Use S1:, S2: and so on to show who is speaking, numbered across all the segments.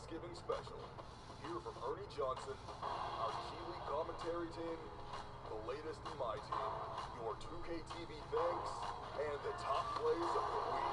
S1: Thanksgiving special. Hear from Ernie Johnson, our Keeley commentary team, the latest in my team, your 2K TV thanks, and the top plays of the week.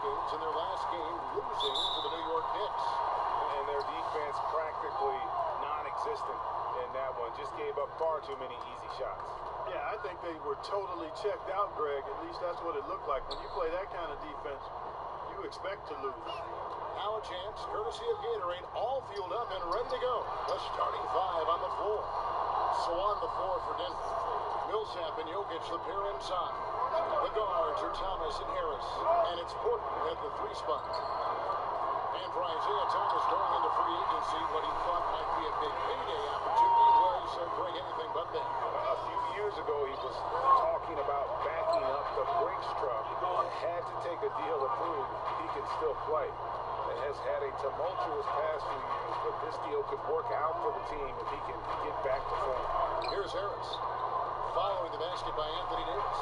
S1: In their last game, losing to the New York Knicks.
S2: And their defense practically non-existent in that one. Just gave up far too many easy shots.
S3: Yeah, I think they were totally checked out, Greg. At least that's what it looked like. When you play that kind of defense, you expect to lose.
S4: Now a chance, courtesy of Gatorade, all fueled up and ready to go. The starting five on the floor. So on the floor for Denver. Millsap and Jokic, the pair inside. The guards are Thomas and Harris, and it's Porter at the three spot. And for Isaiah Thomas going into free agency, what he thought might be a big payday opportunity was Greg anything but that.
S2: A few years ago, he was talking about backing up the Brinks truck. Had to take a deal to prove he can still play. It has had a tumultuous past few years, but this deal could work out for the team if he can get back to form.
S4: Here's Harris. Following the basket by Anthony Davis.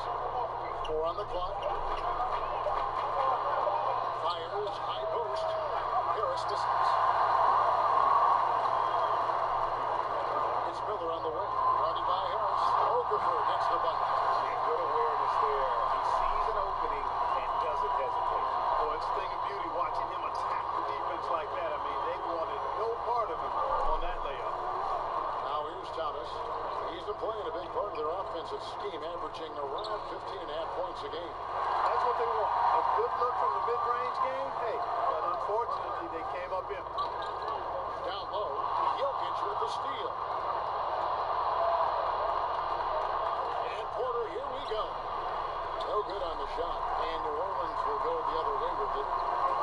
S4: 4 on the clock. Fires, high post. Harris misses. It's Miller on the wing. Guarded by Harris. Okafor gets the bucket.
S2: Good awareness there. He sees an opening and doesn't hesitate.
S3: Boy, it's a thing of beauty watching him attack the defense like that. I mean, they wanted no part of him on that layup.
S4: Now here's Thomas. He's been playing a big part of their offensive scheme, averaging around 15.5 points a game.
S3: That's what they want. A good look from the mid-range game. Hey, but unfortunately, they came up empty.
S4: Down low, Jokic with the steal. And Porter, here we go. No good on the shot. And New Orleans will go the other way with it.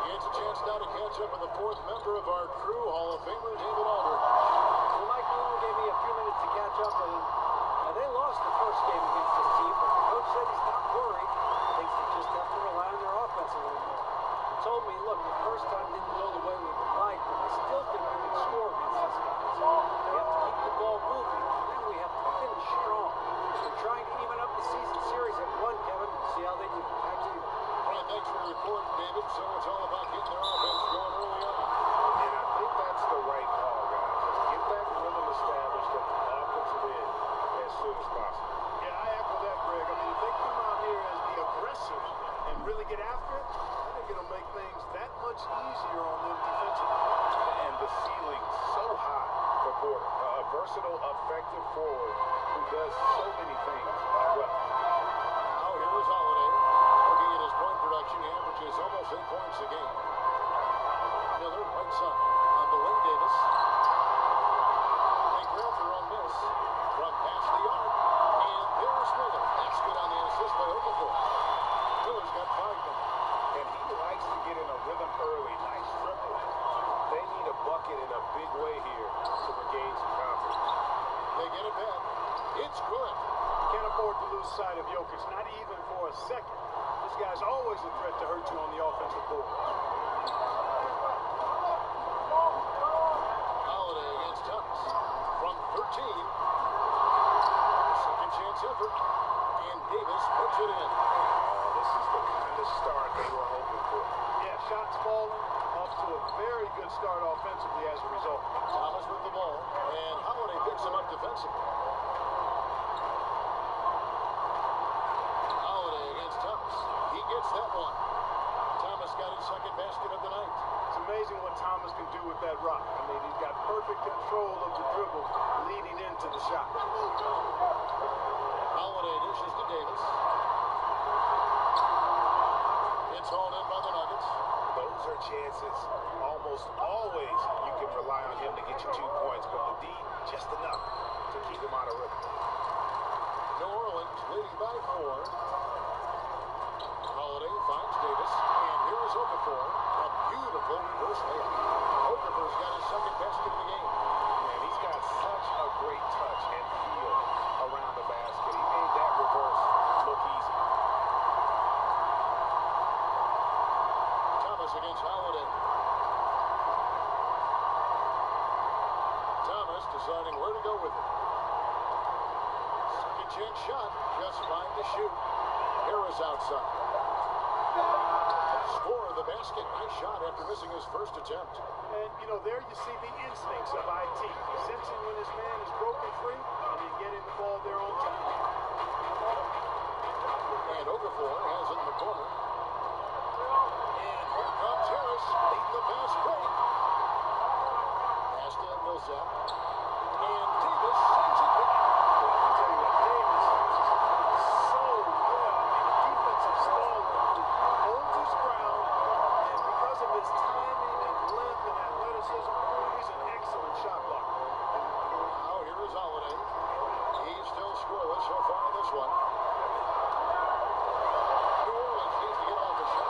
S4: He gets a chance now to catch up with the fourth member of our crew, Hall of Famer David Aldridge.
S5: Well, Mike Malone gave me a few minutes to catch up with him. Now, they lost the first game against this team, but the coach said he's not worried. He thinks they just have to rely on their offense a little more. He told me, look, the first time didn't go the way we would like, but I still think we can score against these guys. We have to keep the ball moving, and then we have to finish strong. We're trying to even up the season series at 1, Kevin. See how they do. Back to you.
S4: All right, thanks for the report, David. So it's all about getting their offense going early on.
S2: And I think that's the right call, guys. Just get that rhythm established at the offensive end as soon as possible.
S3: Yeah, I echo that, Greg. I mean, if they come out here as the aggressor and really get after it, I think it'll make things that much easier on them defensively.
S2: And the ceiling so high for Porter. A versatile, effective forward who does so many things well.
S4: Now here's Holiday. Looking at his point production, he averages almost 8 points a game. Miller, right side. On the wing, Davis. They grab their own miss from past the arc. And there's Miller.
S2: needs to get in a rhythm early. Nice triple. They need a bucket in a big way here to regain some confidence.
S4: They get it back. It's good.
S3: Can't afford to lose sight of Jokic, not even for a second. This guy's always a threat to hurt you on the offensive board.
S4: Holiday against Thomas. From 13. Second chance effort. And Davis puts it in.
S2: Oh, this is the kind of start they were hoping for.
S3: Yeah, shots falling, off to a very good start offensively as a result.
S4: Thomas with the ball. And Holiday picks him up defensively. Holiday against Thomas. He gets that one. Thomas got his second basket of the night.
S3: It's amazing what Thomas can do with that rock. I mean, he's got perfect control of the dribble leading into the shot.
S4: Holiday dishes to Davis. It's hauled in by the Nuggets.
S2: Those are chances. Almost always you can rely on him to get you 2 points, but the D, just enough to keep him out of rhythm.
S4: New Orleans leading by 4. Holiday finds Davis, and here is Okafor. A beautiful first layup. Okafor's got his second basket of the game.
S2: Man, he's got such a great touch and feel around the basket. He made that reverse look easy.
S4: Thomas against Holiday. Thomas deciding where to go with it. Second chance shot, just fine to shoot. Harris outside. Score of the basket. Nice shot after missing his first attempt.
S3: And, you know, there you see the instincts of IT. Sensing when his man is broken free and then getting the ball there on time.
S4: And Okafor has it in the corner. And here comes Harris, leading the fast break. Pass to Millsap. And Davis sends it back.
S3: I'll tell you what, Davis uses him so well. I mean, the defensive stall holds his ground, and because of his timing and length and athleticism, he's an excellent shot blocker.
S4: Now here is Holiday. He's still scoreless so far in this one. New Orleans needs to get off the shot.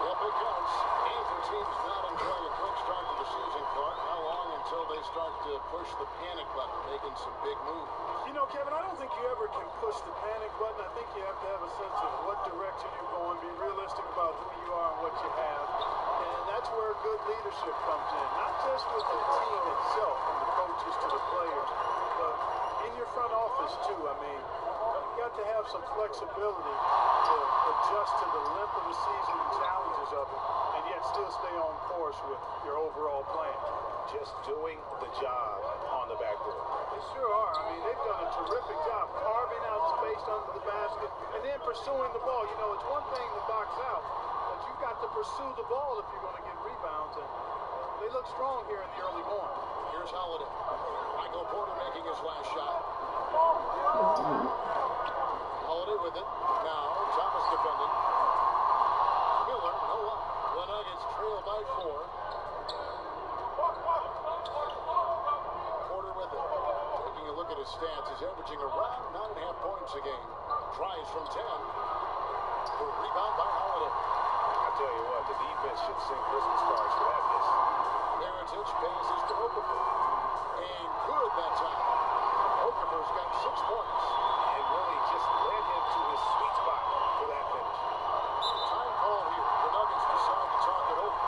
S4: If it counts, either team's not enjoying a quick start to the season, Clark. How long until they start to push the panic button, making some big moves?
S3: You know, Kevin, I don't think you ever can push the panic button. I think you have to have a sense of what direction you're going, be realistic about who you are and what you have. And that's where good leadership comes in. Not just with the team itself, from the coaches to the players, but in your front office, too. I mean, you've got to have some flexibility to adjust to the length of the season and challenges of it, and yet still stay on course with your overall plan.
S2: Just doing the job on the backboard.
S3: They sure are. I mean, they've done a terrific job carving out space under the basket and then pursuing the ball. You know, it's one thing to box out, but you've got to pursue the ball if you're going to get rebounds. And they look strong here in the early going.
S4: Here's Holiday. Michael Porter making his last shot. Holiday with it. Now, Thomas defending. Miller, no luck. The Nuggets trail by 4. Porter with it. Taking a look at his stats, he's averaging around 9.5 points a game. Tries from 10. For rebound by Holiday.
S2: I tell you what, the defense should sing Christmas cards for that miss.
S4: Heritage passes to Okafor. And good that time. Okafor's got 6 points.
S2: And really just led him to his sweet spot for that finish.
S4: Time call here. The Nuggets decide to talk it over.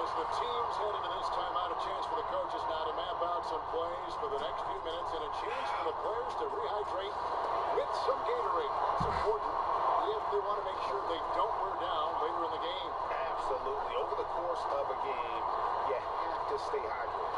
S4: As the teams head into this timeout, a chance for the coaches now to map out some plays for the next few minutes and a chance for the players to rehydrate with some Gatorade. It's important if they want to make sure they don't wear down later in the game.
S2: Absolutely. Over the course of a game, you have to stay hydrated.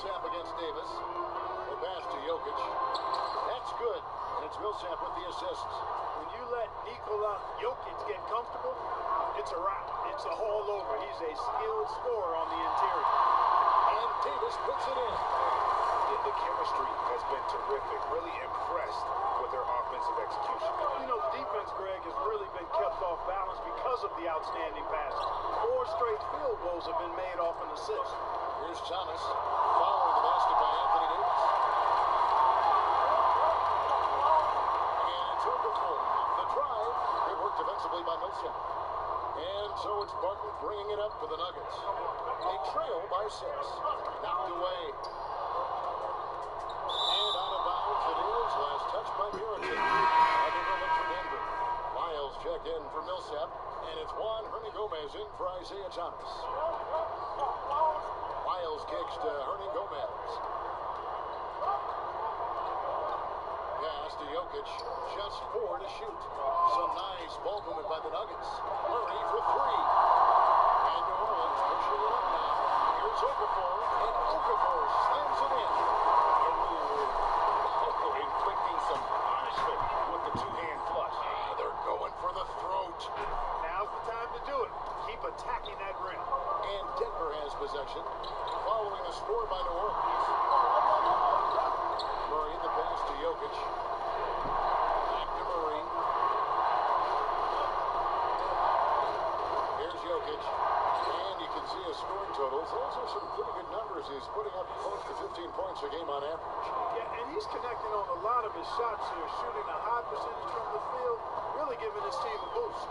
S4: Millsap against Davis. The pass to Jokic. That's good. And it's Millsap with the assists.
S3: When you let Nikola Jokic get comfortable, it's a wrap. It's a haul over. He's a skilled scorer on the interior.
S4: And Davis puts it in.
S2: The chemistry has been terrific. Really impressed with their offensive execution.
S3: You know, the defense, Greg, has really been kept off balance because of the outstanding passes. 4 straight field goals have been made off an assist.
S4: Here's Thomas following the basket by Anthony Davis. And it's Okafor off the drive. Good work defensively by Millsap. And so it's Barton bringing it up for the Nuggets. They trail by 6. Knocked away. And out of bounds it is. Last touch by Mirotic. Another look for Denver. Miles checked in for Millsap. And it's Juan Hernangomez in for Isaiah Thomas. Miles kicks to Hernangomez. Pass to Jokic. Just 4 to shoot. Some nice ball movement by the Nuggets. Murray for 3. And New Orleans pushing it up now. Here's Okafor. And Okafor slams it in.
S2: Inflicting some punishment with the 2-hand flush.
S4: They're going for the throat.
S3: Now's the time to do it. Keep attacking that rim.
S4: And Denver has possession. Following the score by New Orleans. Murray the pass to Jokic. Back to Murray. Here's Jokic. And you can see his scoring totals. Those are some pretty good numbers. He's putting up close to 15 points a game on average.
S3: Yeah, and he's connecting on a lot of his shots here, shooting a high percentage from the field, really giving his team a boost.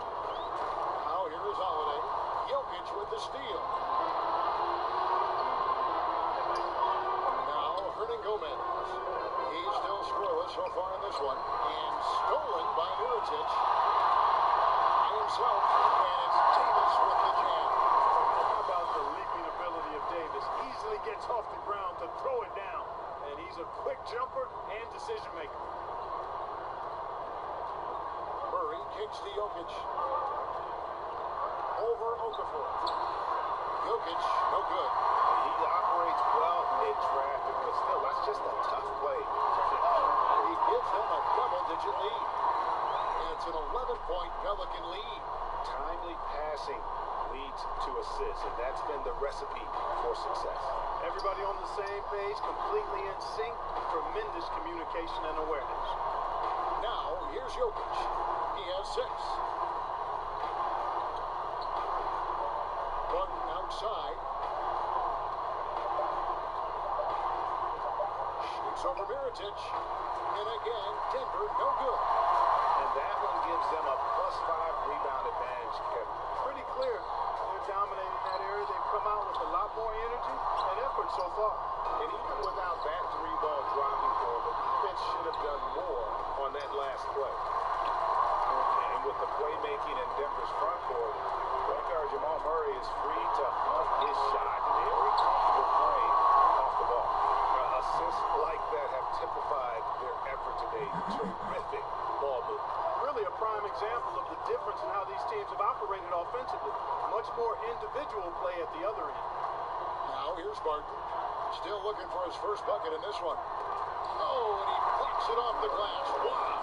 S4: Now here is Holiday. Jokic with the steal. Now Hernangomez. He's still scoreless so far in this one. And stolen by Mirotic. By himself. And it's Davis with the jam.
S3: How about the leaping ability of Davis? Easily gets off the ground to throw it down. And he's a quick jumper and decision maker.
S4: Murray kicks to Jokic. Over Okafor. Jokic, no good.
S2: He operates well mid-traffic, but still, that's just a tough play.
S4: He gives them a double-digit lead. And it's an 11-point Pelican lead.
S2: Timely passing leads to assists, and that's been the recipe for success.
S3: Everybody on the same page, completely in sync, tremendous communication and awareness.
S4: Now, here's Jokic. He has 6. Barton outside. Shoots over Mirotic. And again, Denver, no good.
S2: And that one gives them a +5 rebound advantage, Kevin.
S3: Pretty clear. They're dominating that area. They've come out with a lot more energy and effort so far.
S2: And even without that 3-ball dropping for them, the defense should have done more on that last play. And with the playmaking in Denver's front court, point guard Jamal Murray is free to hunt his shot. Very comfortable playing off the ball. Assists like that have typified their effort today. Terrific ball movement.
S3: Really a prime example of the difference in how these teams have operated offensively. Much more individual play at the other end.
S4: Now, here's Barton. Still looking for his first bucket in this one. Oh, and he plucks it off the glass. Wow.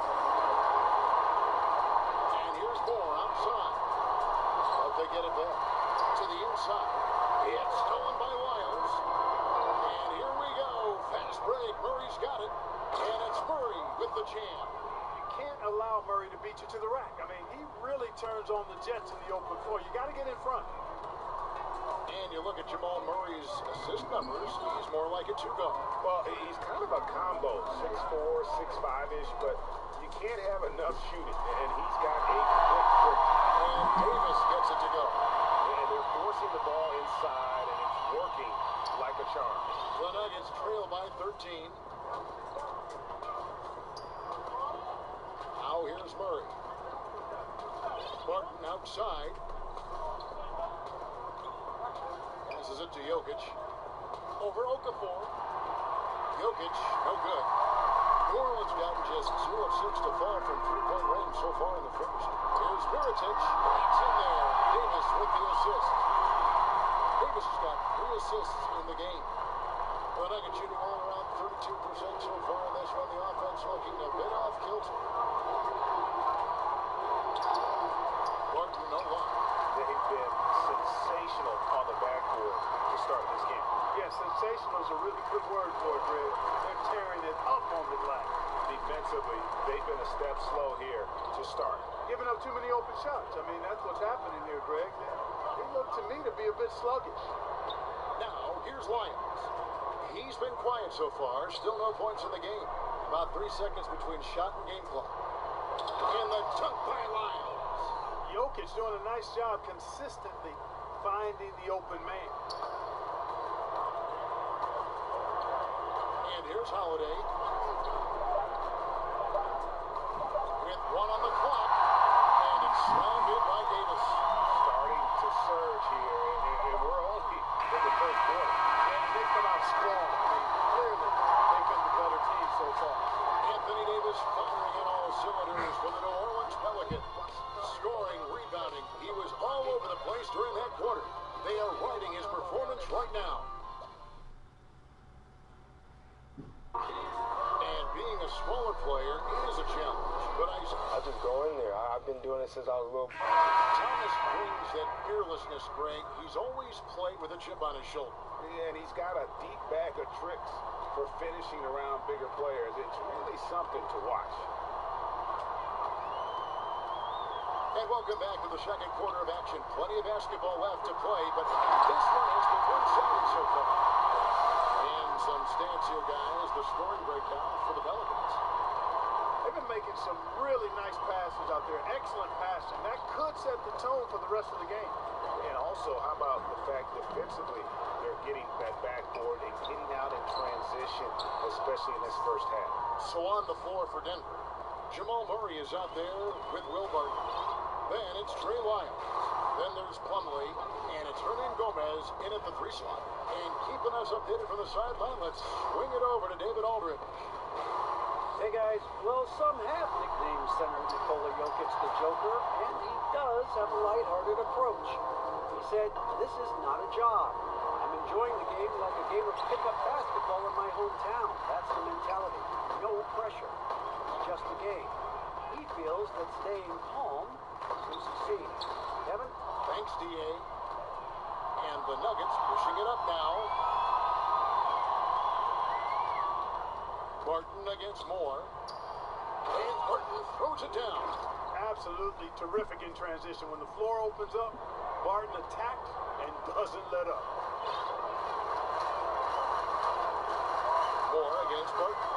S4: And here's Moore outside. But they get it back to the inside. It's stolen by Wiles. And here we go. Fast break. Murray's got it. And it's Murray with the jam.
S3: You can't allow Murray to beat you to the rack. I mean, he really turns on the Jets in the open floor. You got to get in front.
S4: And you look at Jamal Murray's assist numbers, he's more like a 2-guard.
S2: Well, he's kind of a combo, 6'4", 6'5"-ish, but you can't have enough shooting, and he's got a quick break.
S4: And Davis gets it to go.
S2: And they're forcing the ball inside, and it's working like a charm.
S4: The Nuggets trail by 13. Now here's Murray. Barton outside. Passes it to Jokic. Over Okafor. Jokic, no good. New Orleans gotten just 2 of 6 to fall from 3-point range so far in the first. Here's Mirotic. It's in there. Davis with the assist. Davis has got 3 assists in the game. The Nuggets shooting all around 32% so far in this one. The offense looking a bit off kilter. Barton, no luck.
S3: Yeah, sensational is a really good word for it, Greg. They're tearing it up on the glass.
S2: Defensively, they've been a step slow here to start.
S3: Giving up too many open shots. I mean, that's what's happening here, Greg. They look to me to be a bit sluggish.
S4: Now, here's Lyons. He's been quiet so far. Still no points in the game. About 3 seconds between shot and game clock. And the dunk by Lyons.
S3: Jokic doing a nice job consistently finding the open man.
S4: And here's Holiday. With 1 on the clock. And it's slammed in by Davis.
S2: Starting to surge here, and we're only in the first quarter.
S3: And they come out strong. I mean, clearly they've been the better team so far.
S4: Anthony Davis firing in all cylinders for the New Orleans Pelicans. Scoring, rebounding. He was all over the place during that quarter. They are riding his performance right now. And being a smaller player is a challenge. But
S6: I just go in there. I've been doing it since I was a little.
S4: Thomas brings that fearlessness, Greg. He's always played with a chip on his shoulder.
S2: Yeah, and he's got a deep bag of tricks for finishing around bigger players. It's really something to watch.
S4: And welcome back to the second quarter of action. Plenty of basketball left to play, but this one has been one-sided so far. And some stats here, guys. The scoring breakdown for the Pelicans.
S3: They've been making some really nice passes out there. Excellent passing. That could set the tone for the rest of the game.
S2: And also, how about the fact defensively, they're getting that backboard and getting out in transition, especially in this first half.
S4: So on the floor for Denver, Jamal Murray is out there with Will Barton. Then it's Trey Lyons. Then there's Plumlee, and it's Hernan Gomez in at the 3 slot. And keeping us updated from the sideline, let's swing it over to David Aldridge.
S5: Hey guys, well, some have nicknamed center Nikola Jokic the Joker, and he does have a lighthearted approach. He said, "This is not a job. I'm enjoying the game like a game of pickup basketball in my hometown. That's the mentality. No pressure. It's just a game." He feels that staying calm will succeed. Kevin?
S4: Thanks, D.A. And the Nuggets pushing it up now. Barton against Moore. And Barton throws it down.
S3: Absolutely terrific in transition. When the floor opens up, Barton attacks and doesn't let up.
S4: Moore against Barton.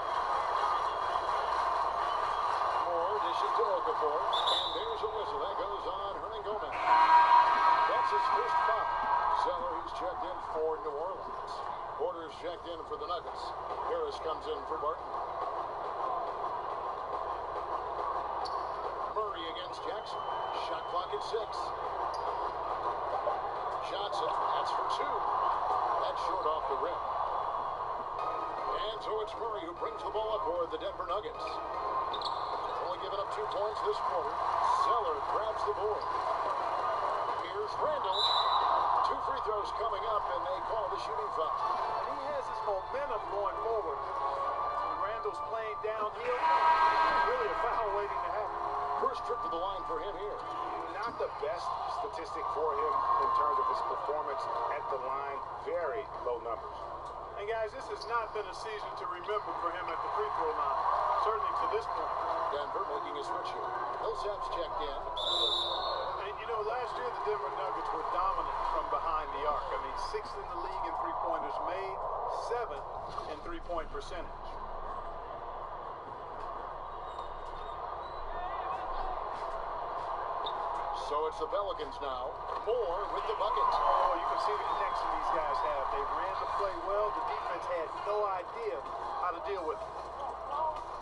S4: Moore dishes to Okafor. And there's a whistle. That goes on Hernan Gomez. That's his first foul. Zeller, he's checked in for New Orleans. Porter's checked in for the Nuggets. Harris comes in for Barton. Murray against Jackson. Shot clock at 6. Johnson, that's for 2. That's short off the rim. And so it's Murray who brings the ball up for the Denver Nuggets. Only given up 2 points this quarter. Zeller grabs the board. Here's Randall. 2 free throws coming up, and they call the shooting foul.
S3: He has his momentum going forward. Randall's playing downhill. Really a foul waiting to happen.
S4: First trip to the line for him here.
S2: Not the best statistic for him in terms of his performance at the line. Very low numbers.
S3: And guys, this has not been a season to remember for him at the free throw line. Certainly to this point.
S4: Denver making a switch here. Millsap's checked in.
S3: And you know, last year the Denver Nuggets were dominant from behind the arc. I mean, 6th in the league in three-pointers made, 7th in three-point percentage.
S4: So it's the Pelicans now. Moore with the bucket.
S3: Oh, you can see the connection these guys have. They ran the play well. The defense had no idea how to deal with it.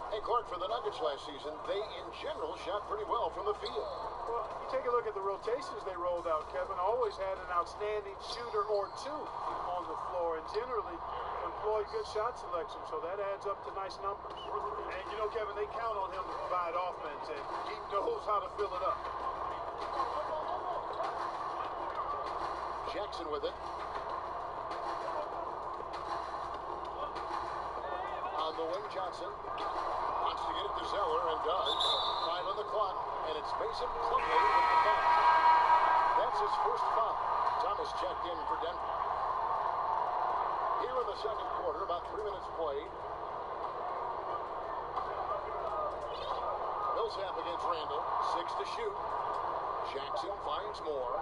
S4: And Clark, for the Nuggets last season, they in general shot pretty well from the field.
S3: Well, you take a look at the rotations they rolled out, Kevin. Always had an outstanding shooter or 2 on the floor and generally employed good shot selection, so that adds up to nice numbers. And you know, Kevin, they count on him to provide offense, and he knows how to fill it up.
S4: Jackson with it. On the wing, Johnson wants to get it to Zeller and does. 5 on the clock, and it's Mason Plumlee with the foul. That's his first foul. Thomas checked in for Denver. Here in the second quarter, about 3 minutes played. Millsap against Randall. 6 to shoot. Jackson finds more.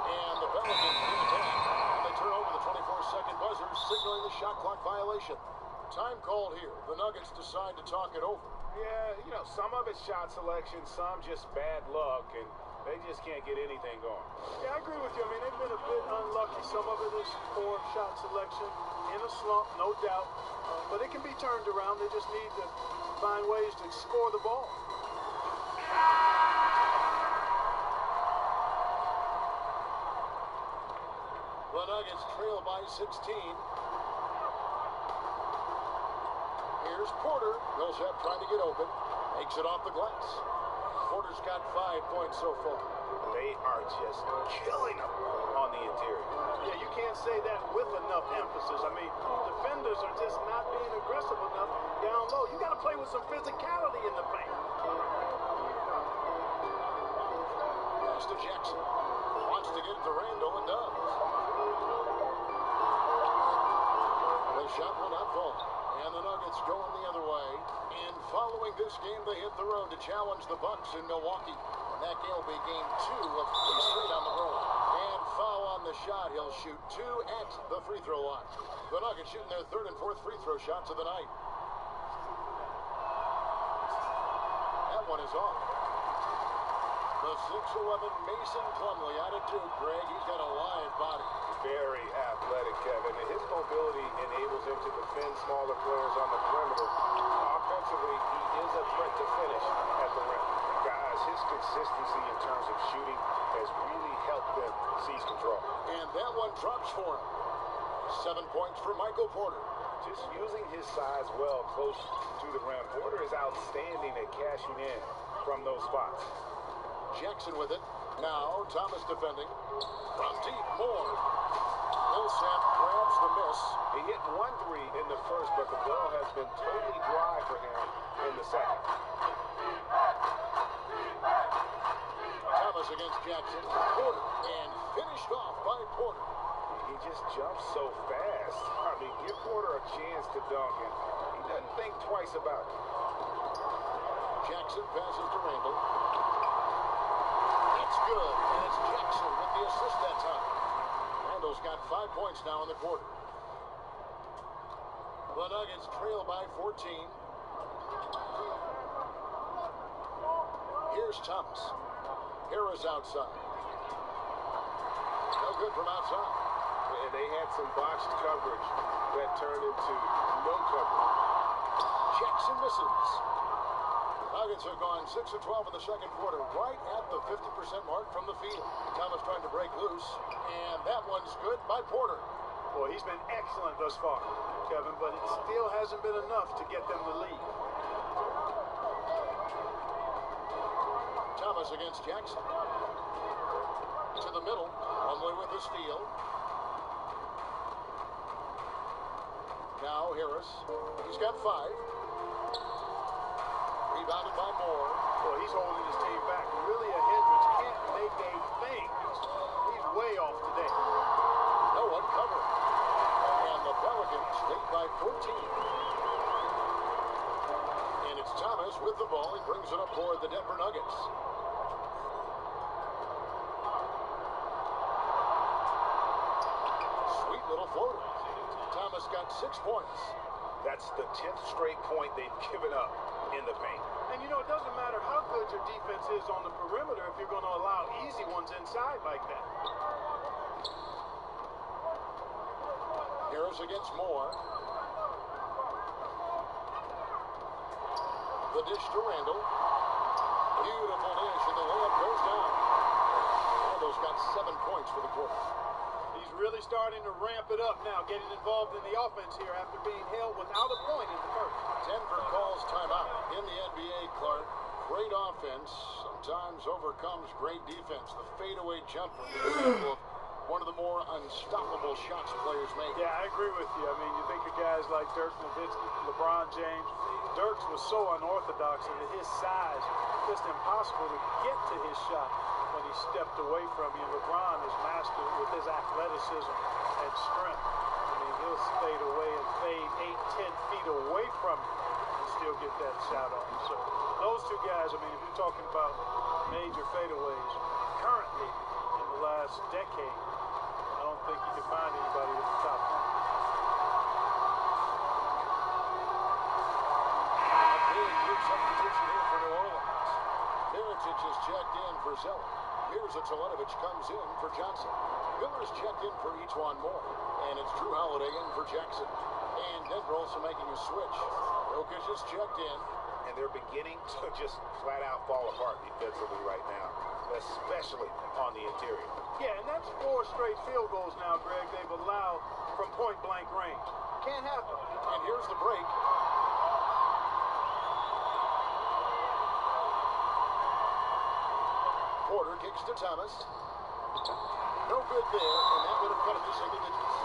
S4: And the Pelicans get it back. And they turn over the 24-second buzzer, signaling the shot clock violation. Time called here. The Nuggets decide to talk it over.
S2: Yeah, you know, some of it's shot selection, some just bad luck, and they just can't get anything going.
S3: Yeah, I agree with you. I mean, they've been a bit unlucky. Some of it is poor shot selection, in a slump, no doubt. But it can be turned around. They just need to find ways to score the ball.
S4: The Nuggets trail by 16. Here's Porter. Millsap trying to get open. Makes it off the glass. Porter's got 5 points so far.
S2: They are just killing them on the interior.
S3: Yeah, you can't say that with enough emphasis. I mean, defenders are just not being aggressive enough down low. You got to play with some physicality in the paint.
S4: Pass to Jackson. Wants to get it to Randall and does. The shot will not fall. And the Nuggets going the other way. And following this game, they hit the road to challenge the Bucks in Milwaukee. And that game will be game 2 of 3 straight on the road. And foul on the shot. He'll shoot 2 at the free throw line. The Nuggets shooting their 3rd and 4th free throw shots of the night. That one is off. The 6'11" Mason Plumlee out of Duke, Greg. He's got a live body.
S2: Very athletic, Kevin, and his mobility enables him to defend smaller players on the perimeter. Offensively, he is a threat to finish at the rim. Guys, his consistency in terms of shooting has really helped them seize control.
S4: And that one drops for him. 7 points for Michael Porter.
S2: Just using his size well close to the rim. Porter is outstanding at cashing in from those spots.
S4: Jackson with it. Now Thomas defending. From deep, more. Millsap grabs the miss.
S2: He hit 1 3 in the first, but the well has been totally dry for him in the second.
S4: Thomas against Jackson. Porter. And finished off by Porter.
S2: He just jumps so fast. I mean, give Porter a chance to dunk, and he doesn't think twice about it.
S4: Jackson passes to Randall. It's good, and it's Jackson with the assist that time. Randall's got 5 points now in the quarter. The Nuggets trail by 14. Here's Thomas. Harris outside. No good from outside.
S2: And they had some botched coverage that turned into no coverage.
S4: Jackson misses. Nuggets have gone 6 of 12 in the second quarter, right at the 50% mark from the field. Thomas trying to break loose, and that one's good by Porter.
S3: Boy, he's been excellent thus far, Kevin, but it still hasn't been enough to get them the lead.
S4: Thomas against Jackson. To the middle, Plumlee with the steal. Now Harris. He's got 5. Rebounded by Moore.
S3: Boy, he's holding his team back. Really a hindrance. Can't make a thing. He's way off today.
S4: No one covering. And the Pelicans lead by 14. And it's Thomas with the ball. He brings it up for the Denver Nuggets. Sweet little floater. Thomas got 6 points.
S2: That's the 10th straight point they've given up in the paint.
S3: And you know, it doesn't matter how good your defense is on the perimeter if you're going to allow easy ones inside like that.
S4: Harris against Moore. The dish to Randall. Beautiful dish, and the layup goes down. Randall's got 7 points for the quarter.
S3: He's really starting to ramp it up now, getting involved in the offense here after being held without a point in the first.
S4: Denver calls timeout in the NBA, Clark. Great offense sometimes overcomes great defense. The fadeaway jumper is an example of one of the more unstoppable shots players make.
S3: Yeah, I agree with you. I mean, you think of guys like Dirk Nowitzki, LeBron James. Dirks was so unorthodox, and at his size, just impossible to get to his shot when he he stepped away from you. LeBron is mastered with his athleticism and strength. I mean, he'll fade away and fade 8, 10 feet away from you and still get that shot off. So those two guys, I mean, if you're talking about major fadeaways currently in the last decade, I don't think you can find anybody at the top 10.
S4: Substitution here for New Orleans. Miritich is checked in for Zeller. Here's a Teletovic comes in for Johnson. Miller's checked in for each one more. And it's Drew Holiday in for Jackson. And Denver also making a switch. Jokic is checked in.
S2: And they're beginning to just flat out fall apart defensively right now, especially on the interior.
S3: Yeah, and that's 4 straight field goals now, Greg, they've allowed from point-blank range. Can't happen.
S4: And here's the break. Porter kicks to Thomas. No good there, and that would have cut him to single digits.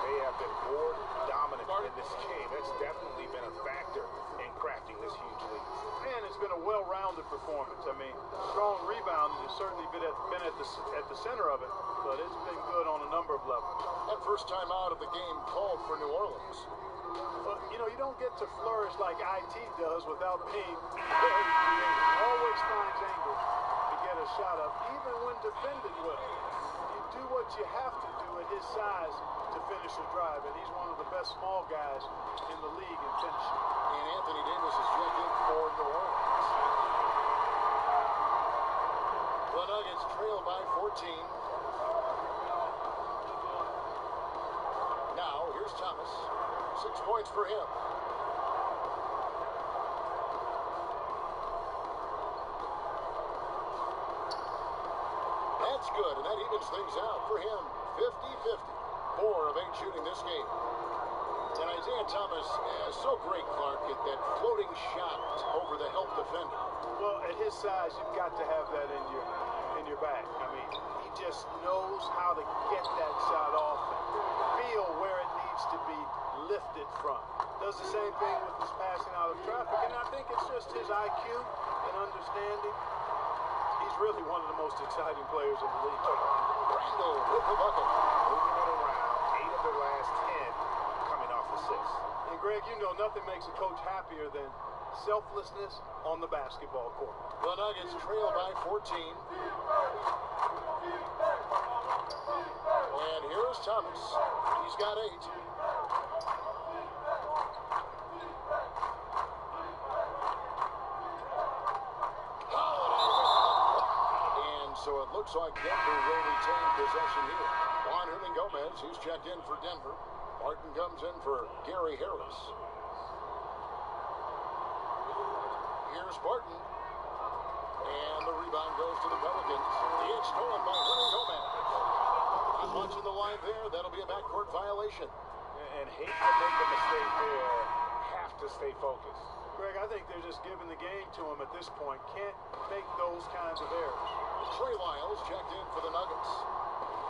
S2: They have been more dominant in this game. That's definitely been a factor in crafting this huge lead.
S3: And it's been a well-rounded performance. I mean, strong rebounding has certainly been at the center of it, but it's been good on a number of levels.
S4: That first time out of the game called for New Orleans.
S3: But, you know, you don't get to flourish like IT does without being very creative. Always finds angles to get a shot up, even when defended well. You do what you have to do at his size to finish a drive, and he's one of the best small guys in the league in finishing.
S4: And Anthony Davis is checked in for New Orleans. The Nuggets trail by 14. Now, here's Thomas. 6 points for him. That's good, and that evens things out for him. 50-50. 4 of 8 shooting this game. And Isaiah Thomas is so great, Clark, at that floating shot over the help defender.
S3: Well, at his size, you've got to have that in your bag. I mean, he just knows how to get that shot off and feel where it needs to be lifted from. Does the same thing with his passing out of traffic, and I think it's just his IQ and understanding. He's really one of the most exciting players in the league.
S4: Randall with the bucket.
S2: Moving it around, 8 of their last 10 coming off the 6.
S3: And Greg, you know nothing makes a coach happier than selflessness on the basketball court.
S4: The Nuggets trail by 14. And here's Thomas. He's got 8. So it looks like Denver will retain possession here. Juan Hernan-Gomez, who's checked in for Denver. Martin comes in for Gary Harris. Here's Barton. And the rebound goes to the Pelicans. It's stolen by Hernan-Gomez. I'm watching the line there. That'll be a backcourt violation.
S2: And hate to make a mistake there. Have to stay focused.
S3: Greg, I think they're just giving the game to him at this point. Can't make those kinds of errors.
S4: Trey Lyles checked in for the Nuggets.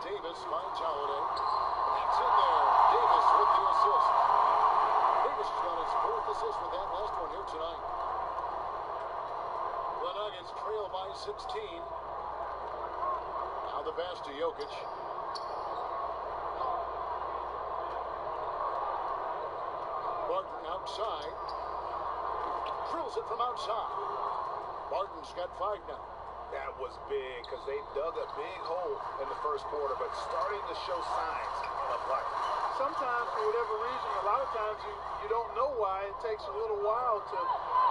S4: Davis finds Holiday. That's in there. Davis with the assist. Davis has got his 4th assist with that last one here tonight. The Nuggets trail by 16. Now the pass to Jokic. Barton outside. Drills it from outside. Barton's got 5 now.
S2: That was big because they dug a big hole in the first quarter, but starting to show signs of life.
S3: Sometimes, for whatever reason, a lot of times you don't know why. It takes a little while to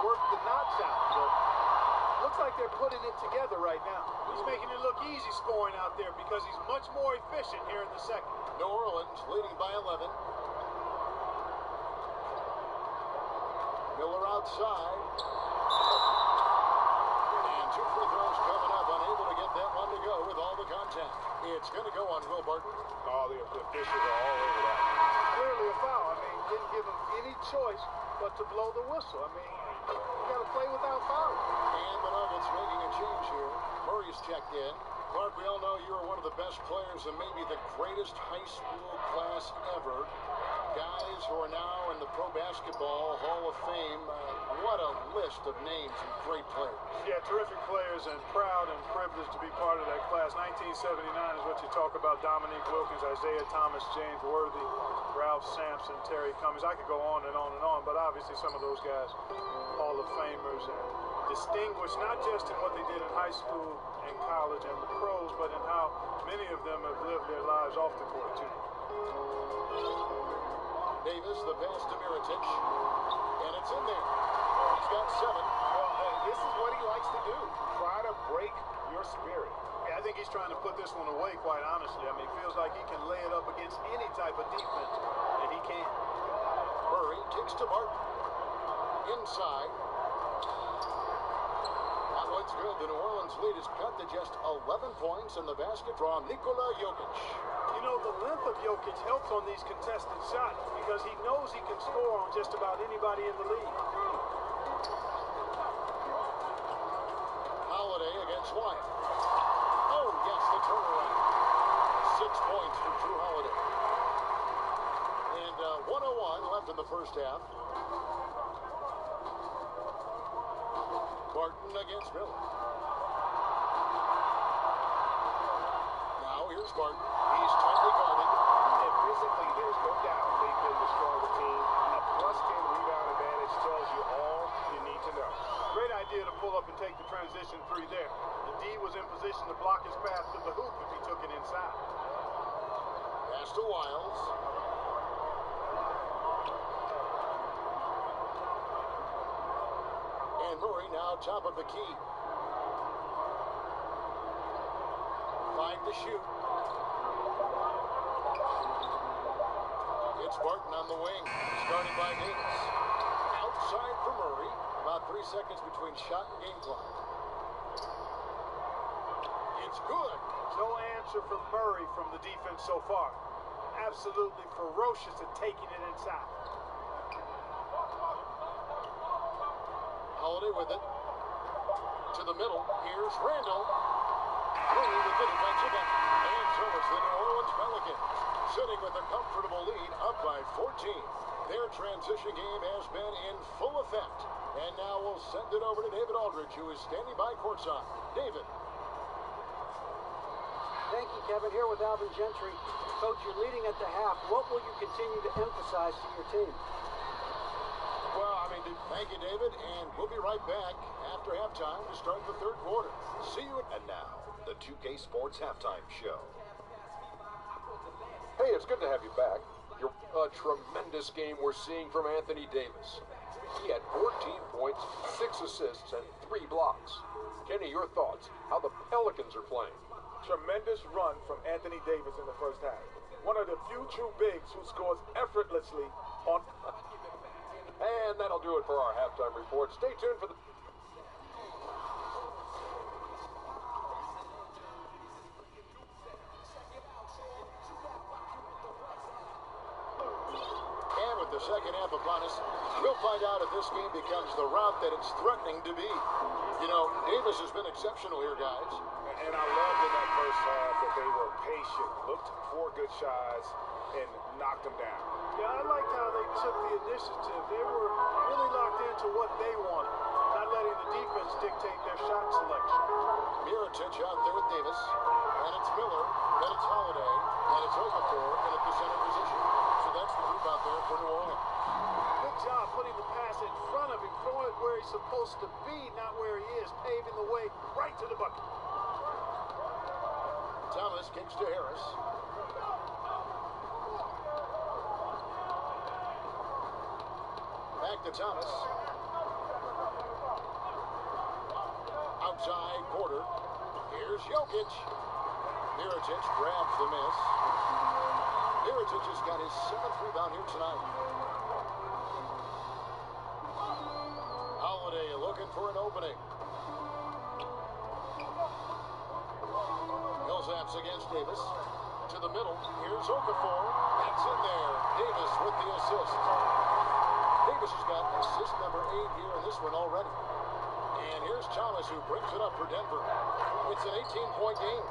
S3: work the knots out. But it looks like they're putting it together right now. He's making it look easy scoring out there because he's much more efficient here in the second.
S4: New Orleans leading by 11. Miller outside. And 2 free throws coming up. Unable to get that one to go with all the contact. It's going to go on Will Barton.
S2: Oh, the officials are all over that.
S3: Clearly a foul. I mean, didn't give him any choice but to blow the whistle. I mean, you got to play without fouling.
S4: And the Nuggets making a change here. Murray's checked in. Mark, we all know you are one of the best players and maybe the greatest high school class ever. Guys who are now in the Pro Basketball Hall of Fame. What a list of names and great players.
S3: Yeah, terrific players, and proud and privileged to be part of that class. 1979 is what you talk about. Dominique Wilkins, Isaiah Thomas, James Worthy, Ralph Sampson, Terry Cummings. I could go on and on and on, but obviously some of those guys, Hall of Famers, and distinguished not just in what they did in high school and college and the pros, but in how many of them have lived their lives off the court, too.
S4: Davis, the pass to Mirotic, and it's in there. He's got 7.
S2: Well, this is what he likes to do. Try to break your spirit.
S3: Yeah, I think he's trying to put this one away, quite honestly. I mean, it feels like he can lay it up against any type of defense, and he can't.
S4: Murray kicks to Martin. Inside. That one's good. The New Orleans lead is cut to just 11 points, and the basket from Nikola Jokic.
S3: You know, the length of Jokic helps on these contested shots because he knows he can score on just about anybody in the league.
S4: Holiday against Wyatt. Oh, yes, the turnaround. 6 points for Drew Holiday. And 1:01 left in the first half. Barton against Miller. Now here's Barton. He's tightly guarded.
S2: And physically, there's no doubt they've been the stronger team. A +10 rebound advantage tells you all you need to know.
S3: Great idea to pull up and take the transition 3 there. The D was in position to block his path to the hoop if he took it inside.
S4: Pass to Wiles. And Murray now top of the key. 5 to shoot. It's Barton on the wing, started by Davis. Outside for Murray. About 3 seconds between shot and game clock. It's good.
S3: No answer from Murray from the defense so far. Absolutely ferocious at taking it inside.
S4: Holiday with it. To the middle. Here's Randall. Murray with the defensive end. And so it's the New Orleans Pelicans, sitting with a comfortable lead, up by 14. Their transition game has been in full effect. And now we'll send it over to David Aldridge, who is standing by courtside. David.
S5: Thank you, Kevin. Here with Alvin Gentry. Coach, you're leading at the half. What will you continue to emphasize to your team?
S4: Well, thank you, David, and we'll be right back after halftime to start the third quarter. See you.
S1: And now, the 2K Sports Halftime Show.
S7: Hey, it's good to have you back. A tremendous game we're seeing from Anthony Davis. He had 14 points, 6 assists, and 3 blocks. Kenny, your thoughts? How the Pelicans are playing?
S2: Tremendous run from Anthony Davis in the first half. One of the few true bigs who scores effortlessly on...
S7: And that'll do it for our halftime report. Stay tuned for the...
S4: And with the second half upon us, we'll find out if this game becomes the route that it's threatening to be. You know, Davis has been exceptional here, guys.
S2: And I loved in that first half that they were patient, looked for good shots, and knocked them down.
S3: Yeah, I liked how they took the initiative. They were really locked into what they wanted, not letting the defense dictate their shot selection.
S4: Mirotic out there with Davis, and it's Miller, then it's Holiday, and it's Okafor in a center position. So that's the group out there for New Orleans.
S3: Good job putting the pass in front of him, throwing it where he's supposed to be, not where he is, paving the way right to the bucket.
S4: Thomas kicks to Harris. Back to Thomas. Outside Porter. Here's Jokic. Mirotic grabs the miss. Mirotic has got his 7th rebound here tonight. Holiday looking for an opening. Millsaps against Davis. To the middle. Here's Okafor. That's in there. Davis with the assist. Davis has got assist number 8 here in this one already. And here's Thomas, who brings it up for Denver. It's an 18-point game.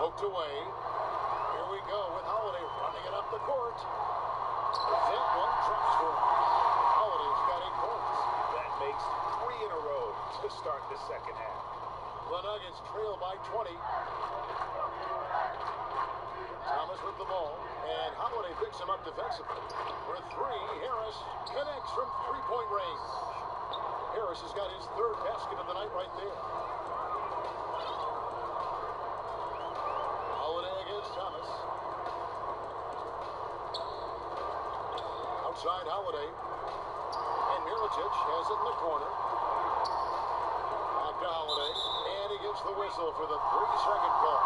S4: Poked away. Here we go with Holiday running it up the court. That one drops for him. Holiday's got 8 points.
S2: That makes 3 in a row to start the second half.
S4: The Nuggets trail by 20. Thomas with the ball, and Holiday picks him up defensively. For 3, Harris connects from three-point range. Harris has got his 3rd basket of the night right there. Holiday against Thomas. Outside Holiday. And Mirotic has it in the corner. Back to Holiday. And he gets the whistle for the 3-second call.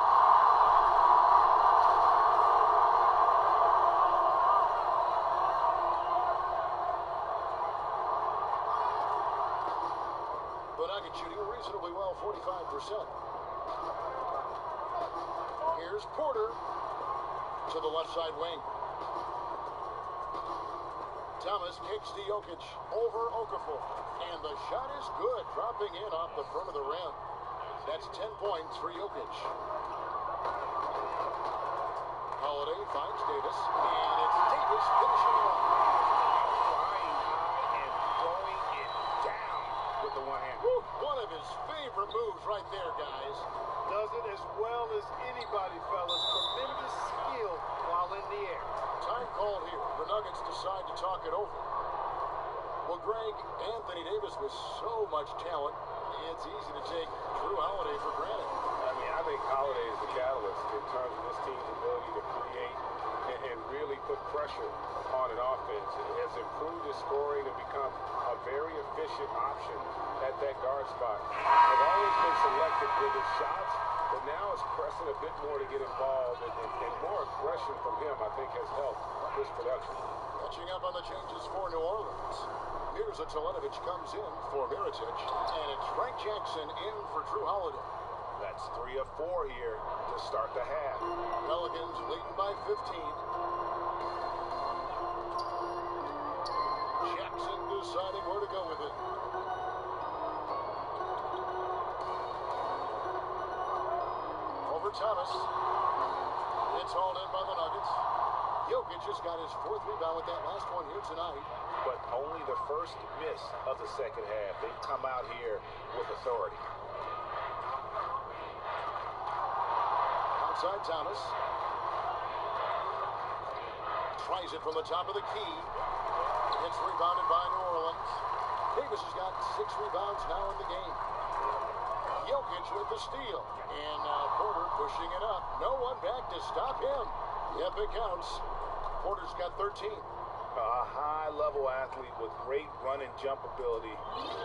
S4: The Nuggets shooting reasonably well, 45%. Here's Porter to the left side wing. Thomas kicks to Jokic over Okafor. And the shot is good, dropping in off the front of the rim. That's 10 points for Jokic. Holiday finds Davis. And it's Davis finishing it off.
S2: Flying high and throwing it down with the one hand.
S4: Woo, one of his favorite moves right there, guys.
S3: Does it as well as anybody, fellas. Tremendous skill while in the air.
S4: Time called here. The Nuggets decide to talk it over. Well, Greg, Anthony Davis with so much talent, it's easy to take Drew Holiday for granted.
S2: I think Holiday is the catalyst in terms of this team's ability to create and really put pressure on an offense. It has improved his scoring and become a very efficient option at that guard spot. Has always been selective with his shots, but now is pressing a bit more to get involved, and more aggression from him, I think, has helped this production.
S4: Catching up on the changes for New Orleans. Here's a Teletovic comes in for Mirotic, and it's Frank Jackson in for Drew Holiday.
S2: That's 3 of 4 here to start the half.
S4: Pelicans leading by 15. Jackson deciding where to go with it. Over Thomas. It's hauled in by the Nuggets. Jokic just got his 4th rebound with that last one here tonight.
S2: But only the first miss of the second half. They've come out here with authority.
S4: Outside Thomas. Tries it from the top of the key. It's rebounded by New Orleans. Davis has got 6 rebounds now in the game. Jokic with the steal. And now Porter pushing it up. No one back to stop him. Yep, it counts. Porter's got 13.
S2: A high-level athlete with great run and jump ability.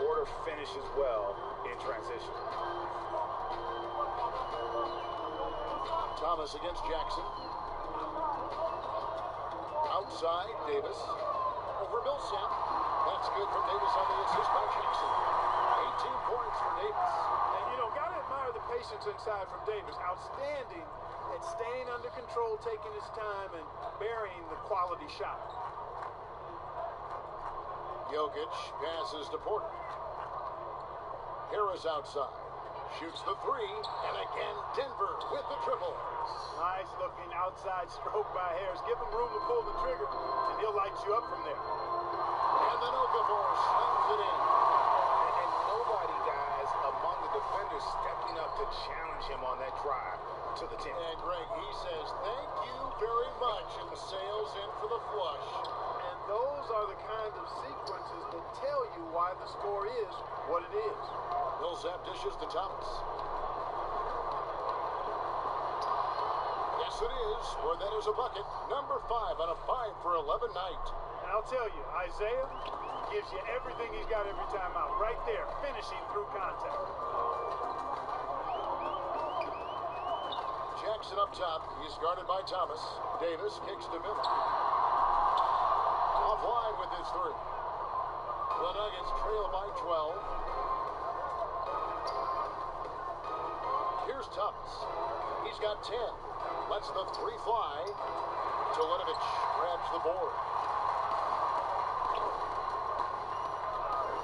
S2: Porter finishes well in transition.
S4: Thomas against Jackson. Outside, Davis. Over Millsap. That's good from Davis on the assist by Jackson. 18 points for Davis.
S3: And, got to admire the patience inside from Davis. Outstanding at staying under control, taking his time, and burying the quality shot.
S4: Jokic passes to Porter. Harris outside. Shoots the 3. And again, Denver with the triple.
S3: Nice looking outside stroke by Harris. Give him room to pull the trigger, and he'll light you up from there.
S4: And then Okafor slams it in.
S2: And nobody, guys, among the defenders stepping up to challenge him on that drive to the 10.
S4: And Greg, he says, thank you very much, and sails in for the flush.
S3: And those are the kind of sequences that tell you why the score is what it is.
S4: Millsap dishes to Thomas. Yes, it is. For that is a bucket. Number 5 on a 5 for 11 night.
S3: And I'll tell you, Isaiah gives you everything he's got every time out. Right there, finishing through contact.
S4: Jackson up top. He's guarded by Thomas. Davis kicks to Miller. Offline with his 3. The Nuggets trail by 12. Here's Thomas. He's got 10. Lets the three fly. Toletovic grabs the board.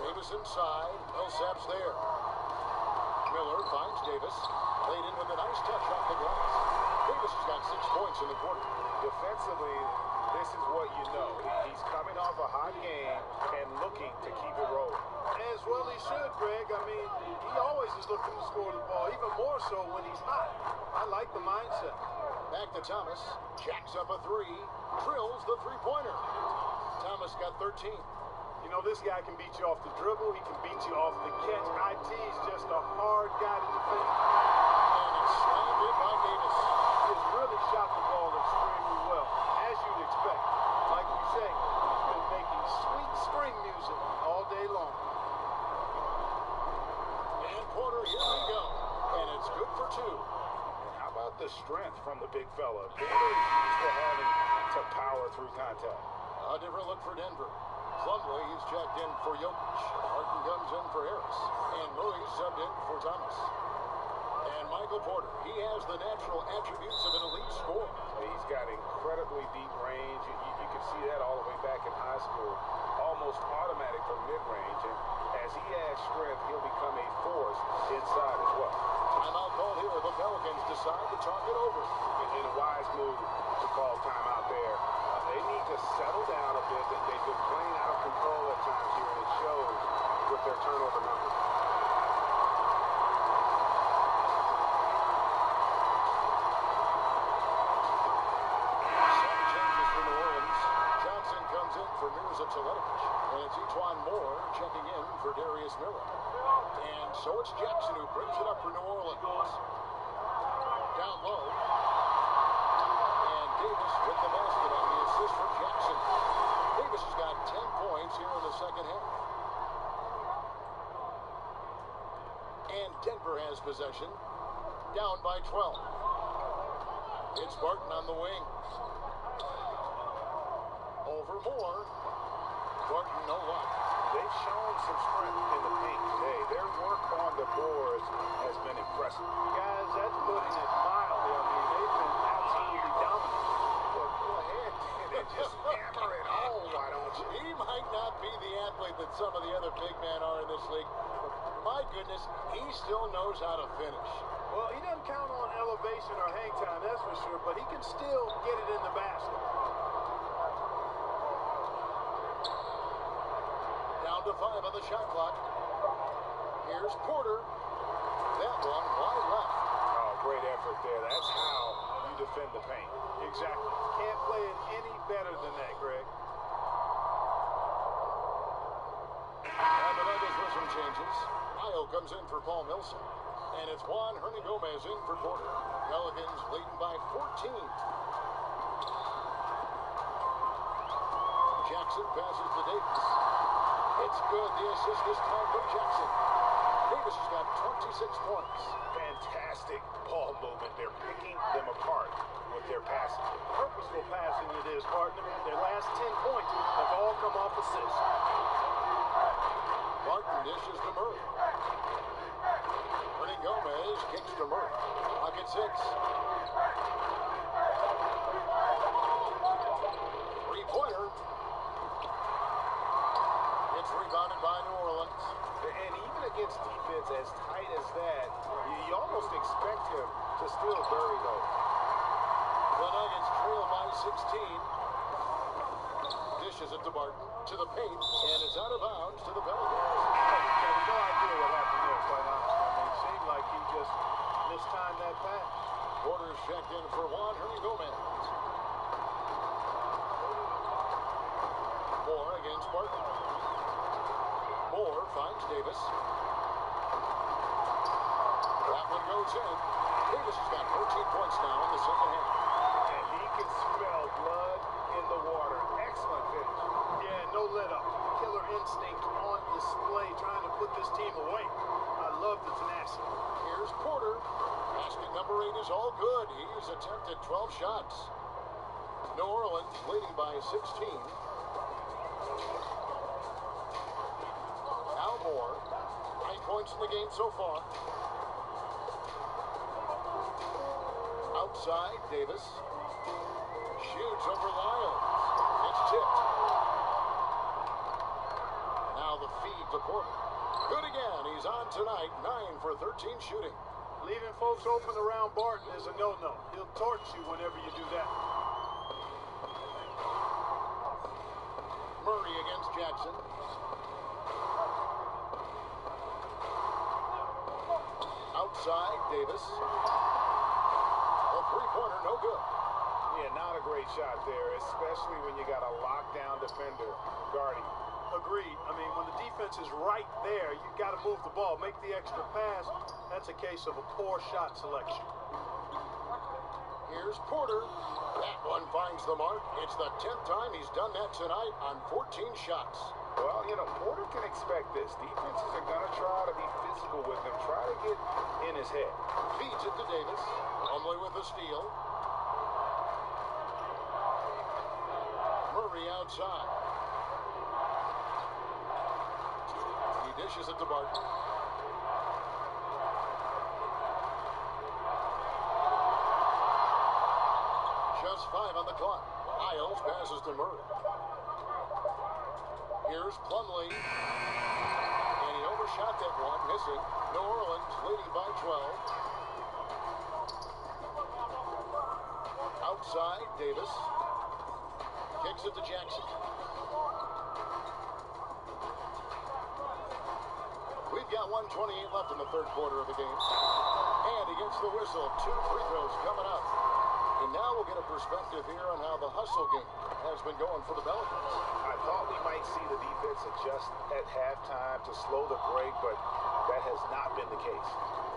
S4: Davis inside. Millsap's there. Miller finds Davis. Laid in with a nice touch off the glass. Davis has got 6 points in the quarter.
S2: Defensively, this is what you know. He's coming off a hot game and looking to keep it rolling.
S3: As well he should, Greg. I mean, he always is looking to score the ball, even more so when he's hot. I like the mindset.
S4: Back to Thomas. Jacks up a three. Drills the three-pointer. Thomas got 13.
S3: You know, this guy can beat you off the dribble. He can beat you off the catch. IT's just a hard guy to defend.
S4: And it's slammed in by Davis.
S3: He has really shot the ball extremely well, as you'd expect. Like we say, he's been making sweet spring music all day long.
S4: And Porter, here we go. And it's good for 2.
S2: And how about the strength from the big fella? Very used to having to power through contact.
S4: A different look for Denver. Plumlee, he's checked in for Jokic. Harden comes in for Harris. And Moise subbed in for Thomas. And Michael Porter, he has the natural attributes of an elite scorer.
S2: He's got incredibly deep range. You can see that all the way back in high school. Almost automatic from mid-range. And as he adds strength, he'll become a force inside as well.
S4: Timeout called here. The Pelicans decide to talk it over.
S2: In a wise move to call timeout there. They need to settle down a bit. They've been playing out of control at times here, and it shows with their turnover numbers.
S4: Some changes for New Orleans. Johnson comes in for Mirza Toletovic. And it's Etuan Moore checking in for Darius Miller. And so it's Jackson who brings it up for New Orleans. Down low. And Davis with the basket on the assist from Jackson. Davis has got 10 points here in the second half. And Denver has possession. Down by 12. It's Barton on the wing. Over Moore. Barton, no luck.
S2: They've shown some strength in the paint today. Their work on the boards has been impressive.
S3: Guys, that's putting it mildly. I mean, they've been absolutely dominant.
S2: Well, go ahead and just hammer it home, why don't you?
S4: He might not be the athlete that some of the other big men are in this league. But my goodness, he still knows how to finish.
S3: Well, he doesn't count on elevation or hang time, that's for sure, but he can still get it in the basket.
S4: Down to 5 on the shot clock. Here's Porter. That one wide left.
S2: Oh, great effort there. That's how you defend the paint.
S3: Exactly. Can't play it any better than that, Greg.
S4: And the Nuggets with some changes. Ayo comes in for Paul Millsap. And it's Juan Hernangomez in for Porter. Pelicans leading by 14. Jackson passes to Davis. It's good. The assist this time from Jackson. Davis has got 26 points.
S2: Fantastic ball movement. They're picking them apart with their passing.
S3: Purposeful passing it is, partner. Their last 10 points have all come off assists.
S4: Barton dishes to Murray. Hernangomez kicks to Murray. Pocket 6. Three-pointer. It's rebounded by New Orleans.
S2: And even against defense as tight as that, you almost expect him to still bury those.
S4: The Nuggets trail by 16. Dishes it to Barton. To the paint. And it's out of bounds to the Pelicans.
S3: I have no idea what happened there, quite honestly. I mean, it seemed like he just mistimed that pass.
S4: Porter's checked in for Juan Hernangomez. Moore against Barton. Moore finds Davis. That one goes in. Davis has got 14 points now in the second half.
S2: And he can smell blood in the water. Excellent finish.
S3: Yeah, no let up. Killer instinct on display, trying to put this team away. I love the tenacity.
S4: Here's Porter. Basket number 8 is all good. He's attempted 12 shots. New Orleans leading by 16. Al Moore, 9 points in the game so far. Outside, Davis. Shoots over Lyles. It's tipped. Now the feed to Porter. Good again. He's on tonight. 9 for 13 shooting.
S3: Leaving folks open around Barton is a no-no. He'll torch you whenever you do that.
S4: Murray against Jackson. Outside, Davis. A three-pointer, no good.
S2: Yeah, not a great shot there, especially when you got a lockdown defender guarding.
S3: Agreed. I mean, when the defense is right there, you got to move the ball, make the extra pass. That's a case of a poor shot selection.
S4: Here's Porter. That one finds the mark. It's the 10th time he's done that tonight on 14 shots.
S2: Well, Porter can expect this. Defenses are going to try to be physical with him, try to get in his head.
S4: Feeds it to Davis. Plumlee with the steal. Murray outside. He dishes it to Barton. Just 5 on the clock. Lyles passes to Murray. Here's Plumlee. And he overshot that one, missing. New Orleans leading by 12. Outside, Davis. Kicks it to Jackson. We've got 1:28 left in the third quarter of the game. And he gets the whistle. 2 free throws coming up. And now we'll get a perspective here on how the hustle game has been going for the Pelicans.
S2: I thought we might see the defense adjust at halftime to slow the break, but that has not been the case.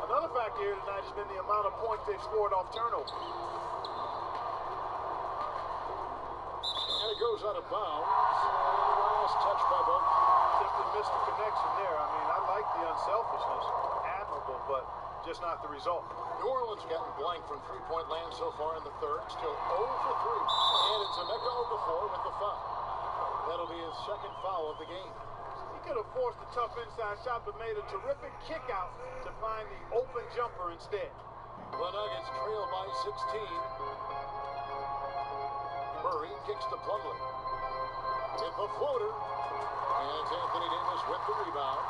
S3: Another factor here tonight has been the amount of points they've scored off turnover.
S4: And it goes out of bounds. Last touch by both.
S3: Simply missed the connection there. I mean, I like the unselfishness. Admirable, but just not the result.
S4: New Orleans gotten blank from three-point land so far in the third. Still 0 for 3. And it's Emeka Okafor with the foul. That'll be his second foul of the game.
S3: He could have forced a tough inside shot, but made a terrific kick out to find the open jumper instead.
S4: The Nuggets trail by 16. Murray kicks to Plumlee. With the floater. And it's Anthony Davis with the rebound.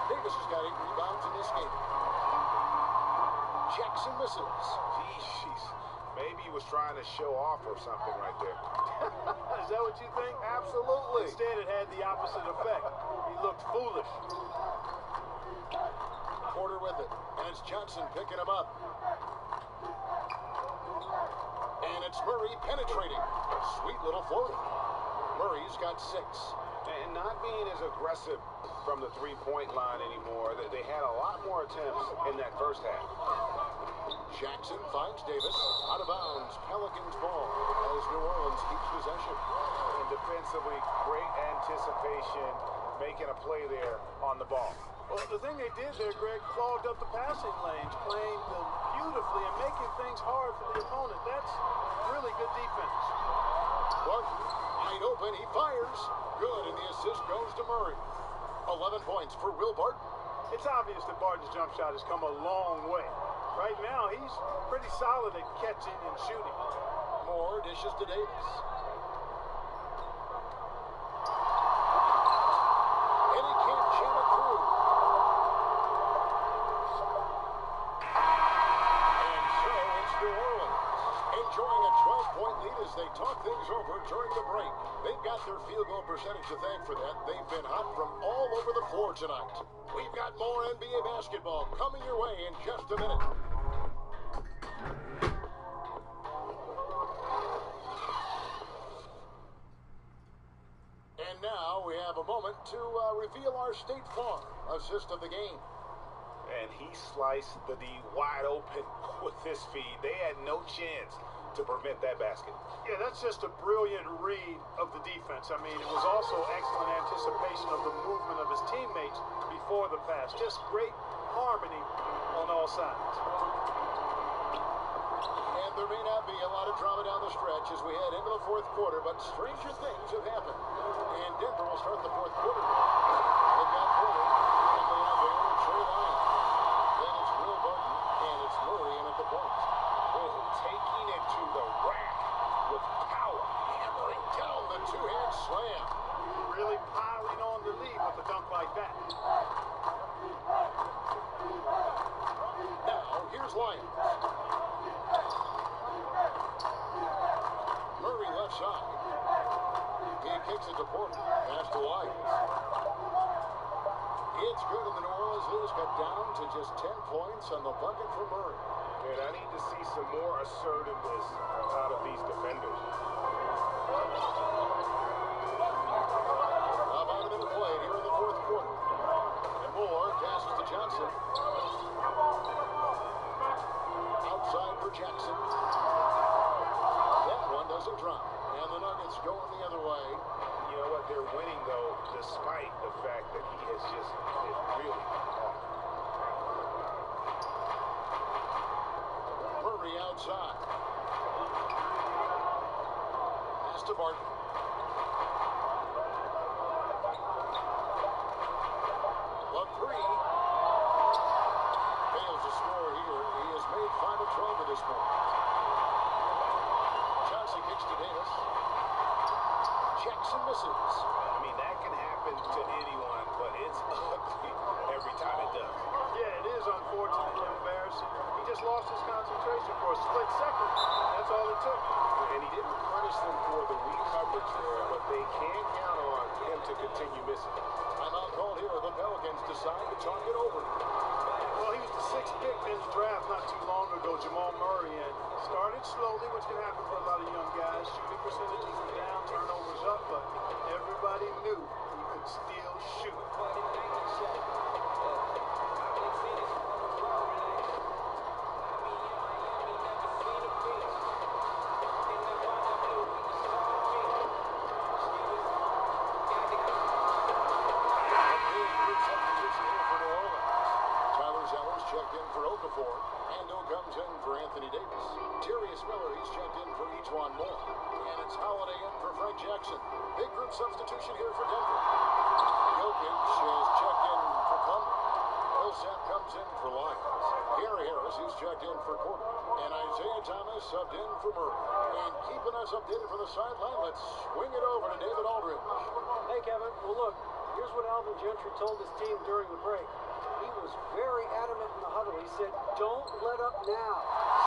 S4: Davis has got 8 rebounds in this game. Jackson misses.
S2: Jeez, maybe he was trying to show off or something right there.
S3: Is that what you think?
S2: Absolutely.
S3: Instead, it had the opposite effect. He looked foolish.
S4: Porter with it. And it's Johnson picking him up. And it's Murray penetrating. Sweet little floater. Murray's got 6.
S2: And not being as aggressive from the three-point line anymore. They had a lot more attempts in that first half.
S4: Jackson finds Davis. Out of bounds. Pelicans ball as New Orleans keeps possession.
S2: And defensively, great anticipation, making a play there on the ball.
S3: Well, the thing they did there, Greg, clogged up the passing lanes, playing them beautifully and making things hard for the opponent. That's really good defense.
S4: Barton, wide open, he fires. Good, and the assist goes to Murray. 11 points for Will Barton.
S3: It's obvious that Barton's jump shot has come a long way. Right now, he's pretty solid at catching and shooting.
S4: More dishes to Davis. And he can't jam it through. And so it's New Orleans enjoying a 12-point lead as they talk things over during the break. They've got their field goal percentage to thank for that. They've been hot from all over the floor tonight. We've got more NBA basketball coming your way in just a minute. And now we have a moment to reveal our State Farm assist of the game.
S2: And he sliced the D wide open with this feed. They had no chance to prevent that basket.
S3: Yeah, that's just a brilliant read of the defense. I mean, it was also excellent anticipation of the movement of his teammates before the pass. Just great harmony on all sides.
S4: And there may not be a lot of drama down the stretch as we head into the fourth quarter, but stranger things have happened. And Denver will start the fourth quarter. They've got Porter, and they have the Trey Lyons. Then it's Will Barton, and it's Murray in at the point.
S2: taking it to the rack with power.
S4: Hammering down the two-hand slam.
S3: Really piling on the lead with a dunk like that.
S4: Now, here's Lyons. Murray left side. He kicks it to Porter. Pass to Lyons. It's good, and the New Orleans Blues cut down to just 10 points on the bucket for Murray.
S2: And I need to see some more assertiveness out of these defenders.
S4: About a minute play here in the fourth quarter. And Moore passes to Johnson. Outside for Jackson. That one doesn't drop. And the Nuggets going the other way.
S2: You know what? They're winning, though, despite the fact that he has just been really off.
S4: Murray outside. Pass to Barton. But three. Fails to score here. He has made 5 of 12 at this point. Johnson kicks to Davis. Jackson misses.
S2: I mean, that can happen to anyone, but it's ugly every time it does.
S3: Yeah, it is unfortunate and embarrassing. He just lost his concentration for a split second. That's all it took.
S2: And he didn't punish them for the weak coverage there, but they can count on him to continue missing.
S4: Timeout called here. The Pelicans decide to talk it over.
S3: Well, he was the 6th pick in the draft not too long ago, Jamal Murray, and started slowly, which can happen for a lot of young guys. Shooting percentages were down, turnovers up, but everybody knew he could still shoot.
S4: Ando comes in for Anthony Davis. Darius Miller, he's checked in for Ejuan Moore. And it's Holiday in for Frank Jackson. Big group substitution here for Denver. Jokic is checked in for Plumlee. Millsap comes in for Lyons. Gary Harris, he's checked in for Porter. And Isaiah Thomas subbed in for Murray. And keeping us updated from the sideline, let's swing it over to David Aldridge.
S5: Hey, Kevin. Well, look, here's what Alvin Gentry told his team during the break. He was very adamant in the huddle. He said, don't let up now.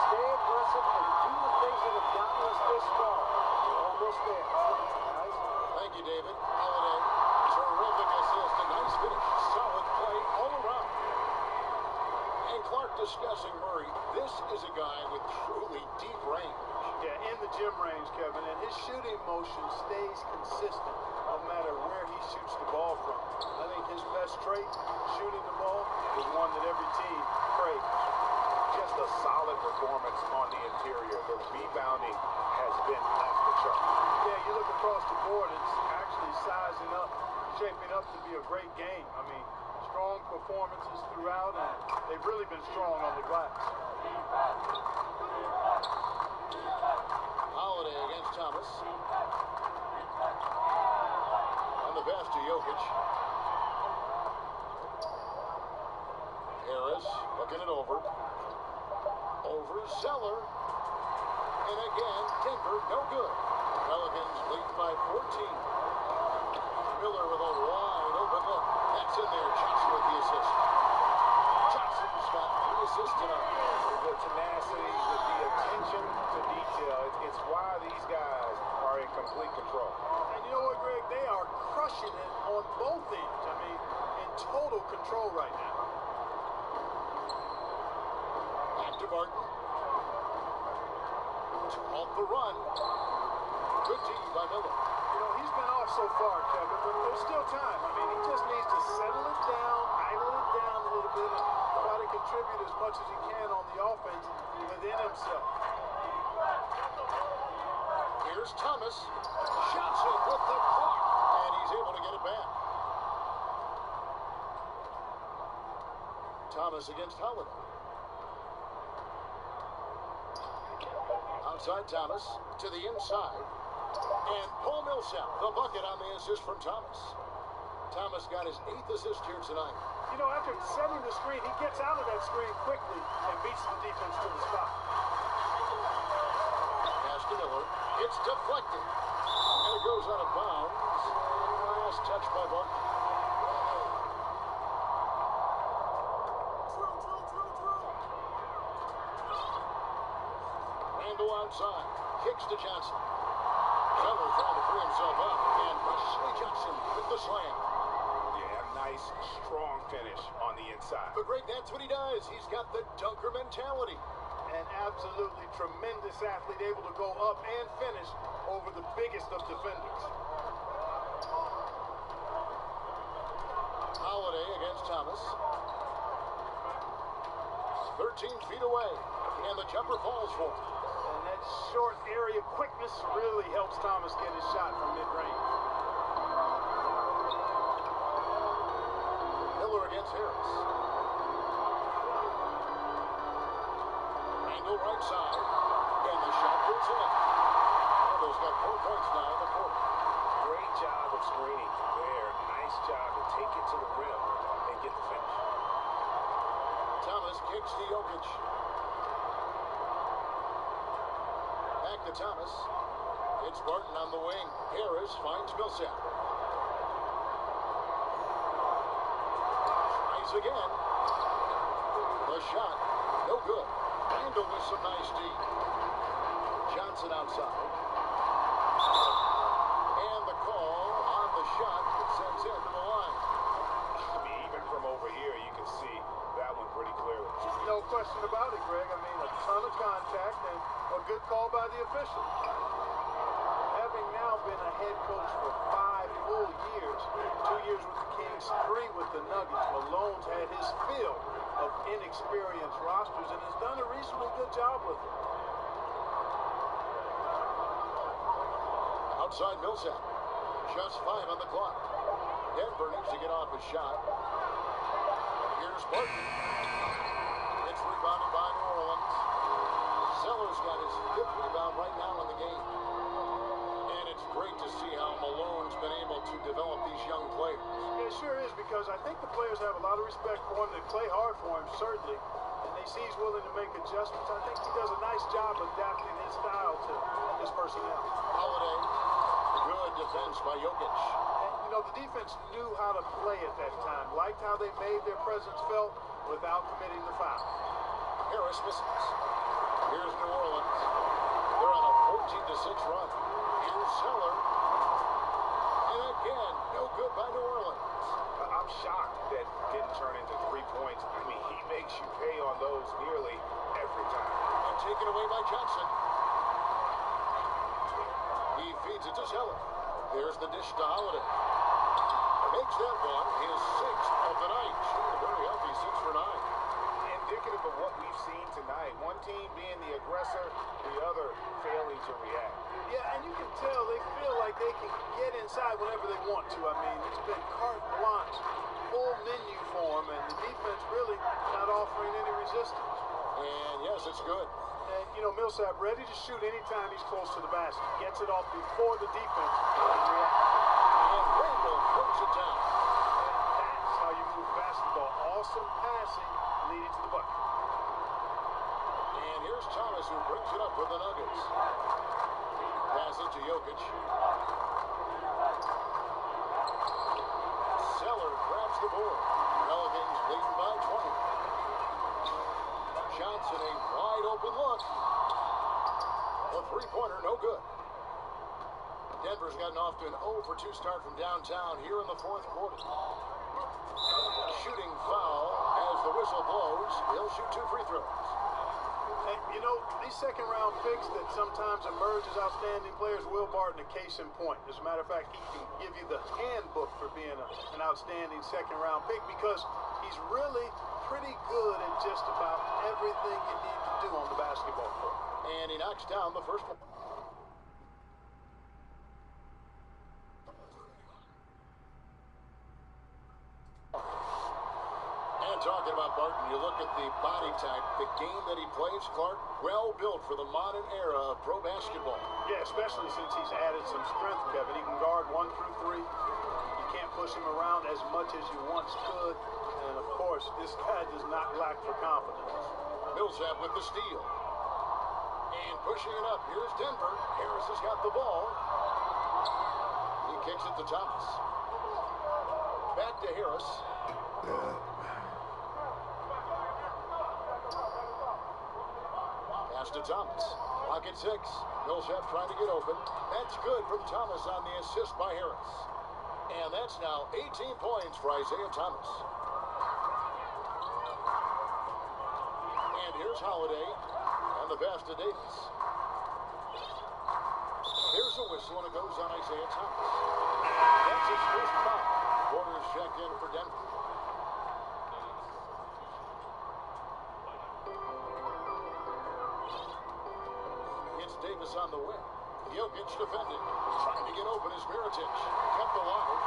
S5: Stay aggressive and do the things that have gotten us this far. We're almost there. Guys.
S4: Thank you, David. Holiday, terrific assist. A nice finish. Solid play all around. And Clark discussing Murray. This is a guy with truly deep range.
S3: Yeah, in the gym range, Kevin, and his shooting motion stays consistent no matter where he shoots the ball from. I think his best trait, shooting the ball, is one that every team craves.
S2: Just a solid performance on the interior. The rebounding has been off the chart.
S3: Yeah, you look across the board, it's actually sizing up, shaping up to be a great game. I mean, strong performances throughout, and they've really been strong on the glass.
S4: Holiday against Thomas. And the pass to Jokic. Harris looking it over. Over Zeller. And again, Denver, no good. Pelicans lead by 14. Miller with a wide open look. That's in there. Johnson with the assist. Johnson's got 3 assists tonight.
S2: The tenacity, the attention to detail, it's why these guys are in complete control.
S3: And you know what, Greg? They are crushing it on both ends. I mean, in total control right now.
S4: Back to Barton. To halt the run. Good D by Miller.
S3: You know, he's been off so far, Kevin, but there's still time. I mean, he just needs to settle it down, idle it down a little bit, and try to contribute as much as he can on the offense within himself.
S4: Here's Thomas. Johnson with the clock, and he's able to get it back. Thomas against Holiday. Outside Thomas to the inside. And Paul Millsap, the bucket on the assist from Thomas. Thomas got his 8th assist here tonight.
S3: You know, after setting the screen, he gets out of that screen quickly and beats the defense to the spot.
S4: It's deflected. And it goes out of bounds. Last touch by Barton. Randall outside. Kicks to Johnson. Zeller trying to free himself up. And Wesley Johnson with the slam.
S2: Yeah, nice, strong finish on the inside.
S4: But Greg, that's what he does. He's got the dunker mentality.
S3: An absolutely tremendous athlete, able to go up and finish over the biggest of defenders.
S4: Holiday against Thomas. 13 feet away. And the jumper falls for him.
S3: And that short area quickness really helps Thomas get his shot from mid-range.
S4: Miller against Harris. Randall right side. And the shot goes in. Randall's got 4 points now in the quarter.
S2: Great job of screening there. Nice job to take it to the rim and get the finish.
S4: Thomas kicks to Jokic. Back to Thomas. It's Barton on the wing. Harris finds Millsap. Tries again. The shot, no good. Randall with some nice D. Johnson outside. And the call on the shot that sends him to the line.
S2: I mean, even from over here, you can see that one pretty clearly.
S3: No question about it, Greg. I mean, a ton of contact and a good call by the official. Having now been a head coach for 5 full years, 2 years with the Kings, 3 with the Nuggets, Malone's had his fill of inexperienced rosters and has done a reasonably good job with it.
S4: Outside Millsap. Just 5 on the clock. Denver needs to get off his shot. Here's Barton. It's rebounded by New Orleans. Zeller's got his 5th rebound right now in the game. And it's great to see how Malone's been able to develop these young players.
S3: Yeah, it sure is, because I think the players have a lot of respect for him. They play hard for him, certainly. And they see he's willing to make adjustments. I think he does a nice job adapting his style to his personnel.
S4: Holiday. Good defense by Jokic.
S3: And, you know, the defense knew how to play at that time. Liked how they made their presence felt without committing the foul.
S4: Harris misses. Here's New Orleans. They're on a 14-6 run. Here's Zeller. And again, no good by New Orleans.
S2: I'm shocked that didn't turn into 3 points. I mean, he makes you pay on those nearly every time.
S4: And taken away by Johnson. He feeds it to Zeller. There's the dish to Holiday. Makes that one his 6th of the night. Shooting a very healthy 6 for 9.
S2: Indicative of what we've seen tonight. One team being the aggressor, the other failing to react.
S3: Yeah, and you can tell they feel like they can get inside whenever they want to. I mean, it's been carte blanche, full menu for them, and the defense really not offering any resistance.
S4: And yes, it's good.
S3: And, you know, Millsap ready to shoot anytime he's close to the basket. Gets it off before the defense can react.
S4: And Randall throws it down.
S3: And that's how you move basketball. Awesome passing leading to the bucket.
S4: And here's Thomas, who brings it up for the Nuggets. Pass it to Jokic. Zeller grabs the board. Pelicans leading by 20. Johnson, a wide open look. A 3-pointer, no good. Denver's gotten off to an 0 for 2 start from downtown here in the 4th quarter. Shooting foul as the whistle blows. He'll shoot 2 free throws.
S3: And, you know, these second-round picks that sometimes emerge as outstanding players, Will Barton, a case in point. As a matter of fact, he can give you the handbook for being an outstanding second-round pick because he's really pretty good at just about everything you need to do on the basketball court.
S4: And he knocks down the first one. And talking about Barton, you look at the body type, the game that he plays, Clark, well built for the modern era of pro basketball.
S3: Yeah, especially since he's added some strength, Kevin. He can guard 1 through 3. You can't push him around as much as you once could. And, of course, this guy does not lack for confidence.
S4: Millsap with the steal. And pushing it up. Here's Denver. Harris has got the ball. He kicks it to Thomas. Back to Harris. Pass to Thomas. Clock at 6. Millsap trying to get open. That's good from Thomas on the assist by Harris. And that's now 18 points for Isaiah Thomas. And here's Holiday on the pass to Davis. Here's a whistle, and it goes on Isaiah Thomas. That's his first foul. Porter's checked in for Denver. It's Davis on the wing. Jokic defending. Trying to get open is Mirotic. Kept the line.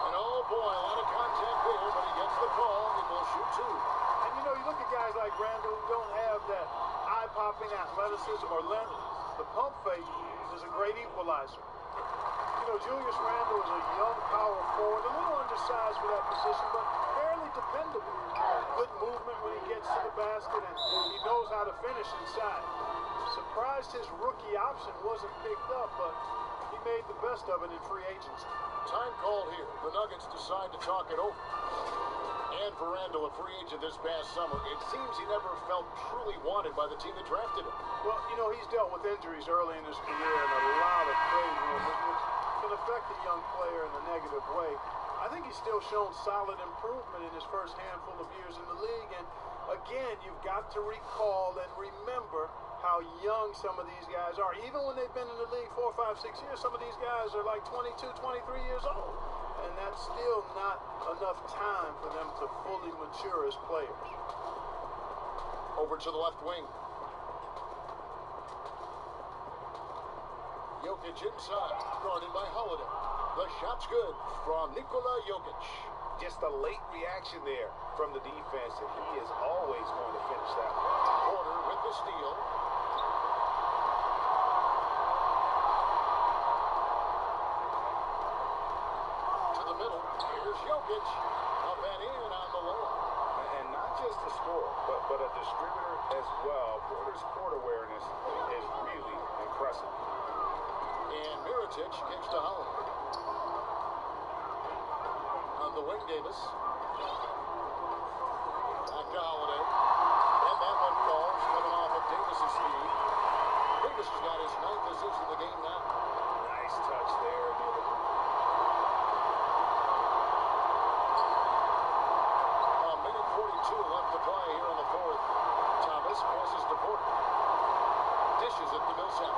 S4: And oh boy, a lot of contact there, but he gets the call. He will shoot 2.
S3: And you know, you look at guys like Randall who don't have that eye-popping athleticism or length. The pump fake is a great equalizer. You know, Julius Randle is a young power forward, a little undersized for that position, but fairly dependable. Good movement when he gets to the basket, and he knows how to finish inside. Surprised his rookie option wasn't picked up, but he made the best of it in free agency.
S4: Time called here. The Nuggets decide to talk it over. And for Randall, a free agent this past summer, it seems he never felt truly wanted by the team that drafted him.
S3: Well, you know, he's dealt with injuries early in his career and a lot of trade rumors, which can affect a young player in a negative way. I think he's still shown solid improvement in his first handful of years in the league. And again, you've got to recall and remember how young some of these guys are. Even when they've been in the league 4, 5, 6 years, some of these guys are like 22, 23 years old. And that's still not enough time for them to fully mature as players.
S4: Over to the left wing. Jokic inside, guarded by Holiday. The shot's good from Nikola Jokic.
S2: Just a late reaction there from the defense, and he is always going to finish that one.
S4: Porter with the steal. To the middle. Here's Jokic. Up and in on the low.
S2: And not just a scorer, but a distributor as well. Porter's court awareness is really impressive.
S4: And Mirotic kicks to Holiday. On the wing, Davis. Back to Holiday. And that one falls, coming off of Davis's speed. Davis has got his 9th assist in the game now.
S2: Nice touch there near the rim.
S4: A minute 42 left to play here in the fourth. Thomas passes to Porter. Dishes it to Millsap.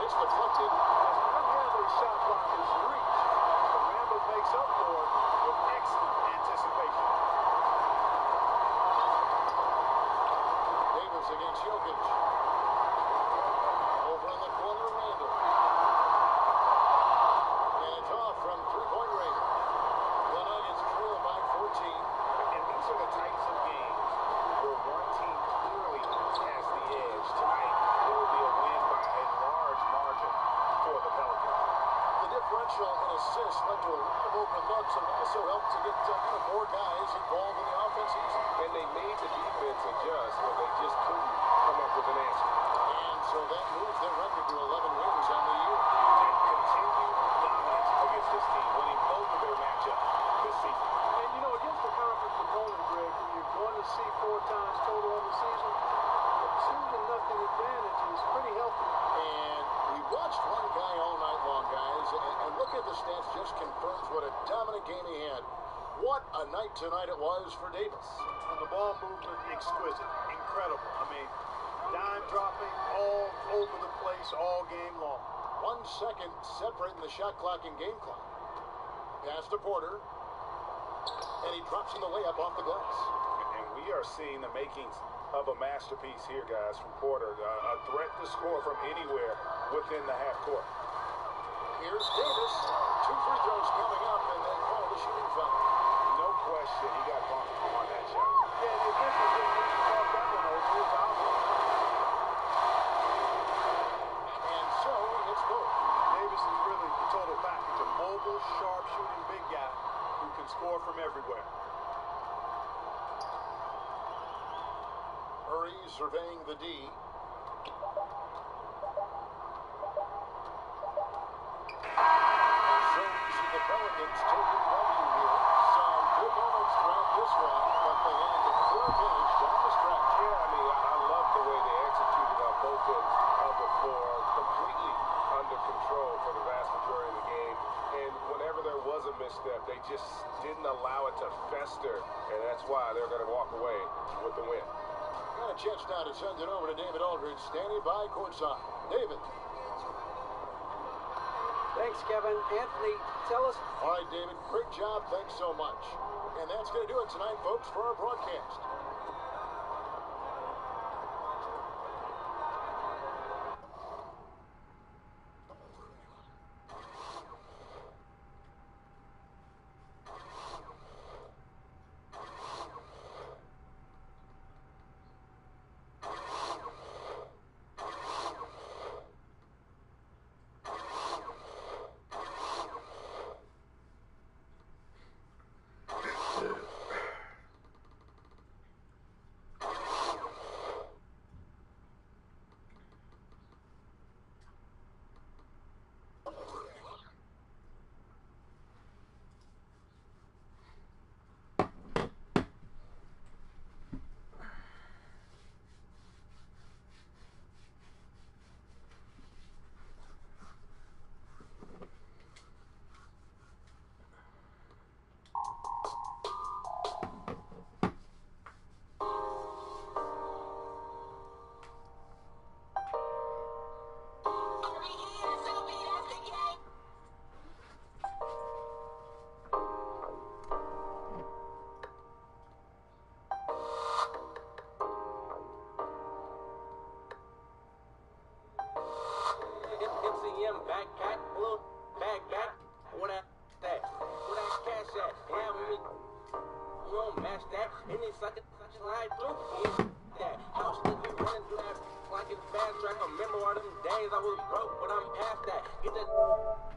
S4: It's deflected.
S3: Unhandled shot block is reached, but Randall makes up for it with excellent anticipation.
S4: Davis against Jokic. Over in the corner, Randall. And it's off from three-point range. The Nuggets trail by 14.
S2: And these are the types of games where one team clearly has the edge. Tonight, it will be a win by a large margin for the Pelicans.
S4: The differential in assists led to a lot of open looks and also helped to get more guys involved in the offense easy.
S2: And they made the defense adjust, but they just couldn't come up with an answer.
S4: And so that moves their record to 11 wins on the year.
S2: And continued dominance against this team, winning both of their matchups this season.
S3: And you know, against the conference opponent, Greg, when you're going to see 4 times total on the season, a 2-0 advantage is pretty healthy.
S4: And we watched one guy all night long, guys, and look at the stats, just confirms what a dominant game he had. What a night tonight it was for Davis.
S3: And the ball movement, exquisite, incredible. I mean, dime dropping all over the place all game long.
S4: 1 second separating the shot clock and game clock. Pass to Porter, and he drops in the layup off the glass.
S2: And we are seeing the makings of a masterpiece here, guys, from Porter. A threat to score from anywhere within the half court.
S4: Here's Davis. 2 free throws coming up, and they call the shooting foul.
S2: No question, he got bumped on that shot.
S3: Yeah, the officials didn't need to call that one over. It was obvious.
S4: And so he hits both.
S3: Davis is really the total package. A mobile, sharp-shooting big guy who can score from everywhere.
S4: surveying the D. So we see the Pelicans taking W here. Some good moments throughout this one, but they had a clear finish down the stretch.
S2: Yeah, I mean, I love the way they executed on both ends of the floor, completely under control for the vast majority of the game. And whenever there was a misstep, they just didn't allow it to fester, and that's why they're going to walk away with the win.
S4: Got a chance now to send it over to David Aldridge, standing by courtside. David.
S5: Thanks, Kevin. Anthony, tell us.
S4: All right, David, great job. Thanks so much. And that's going to do it tonight, folks, for our broadcast.
S8: Remember all them days I was broke, but I'm past that. Get that.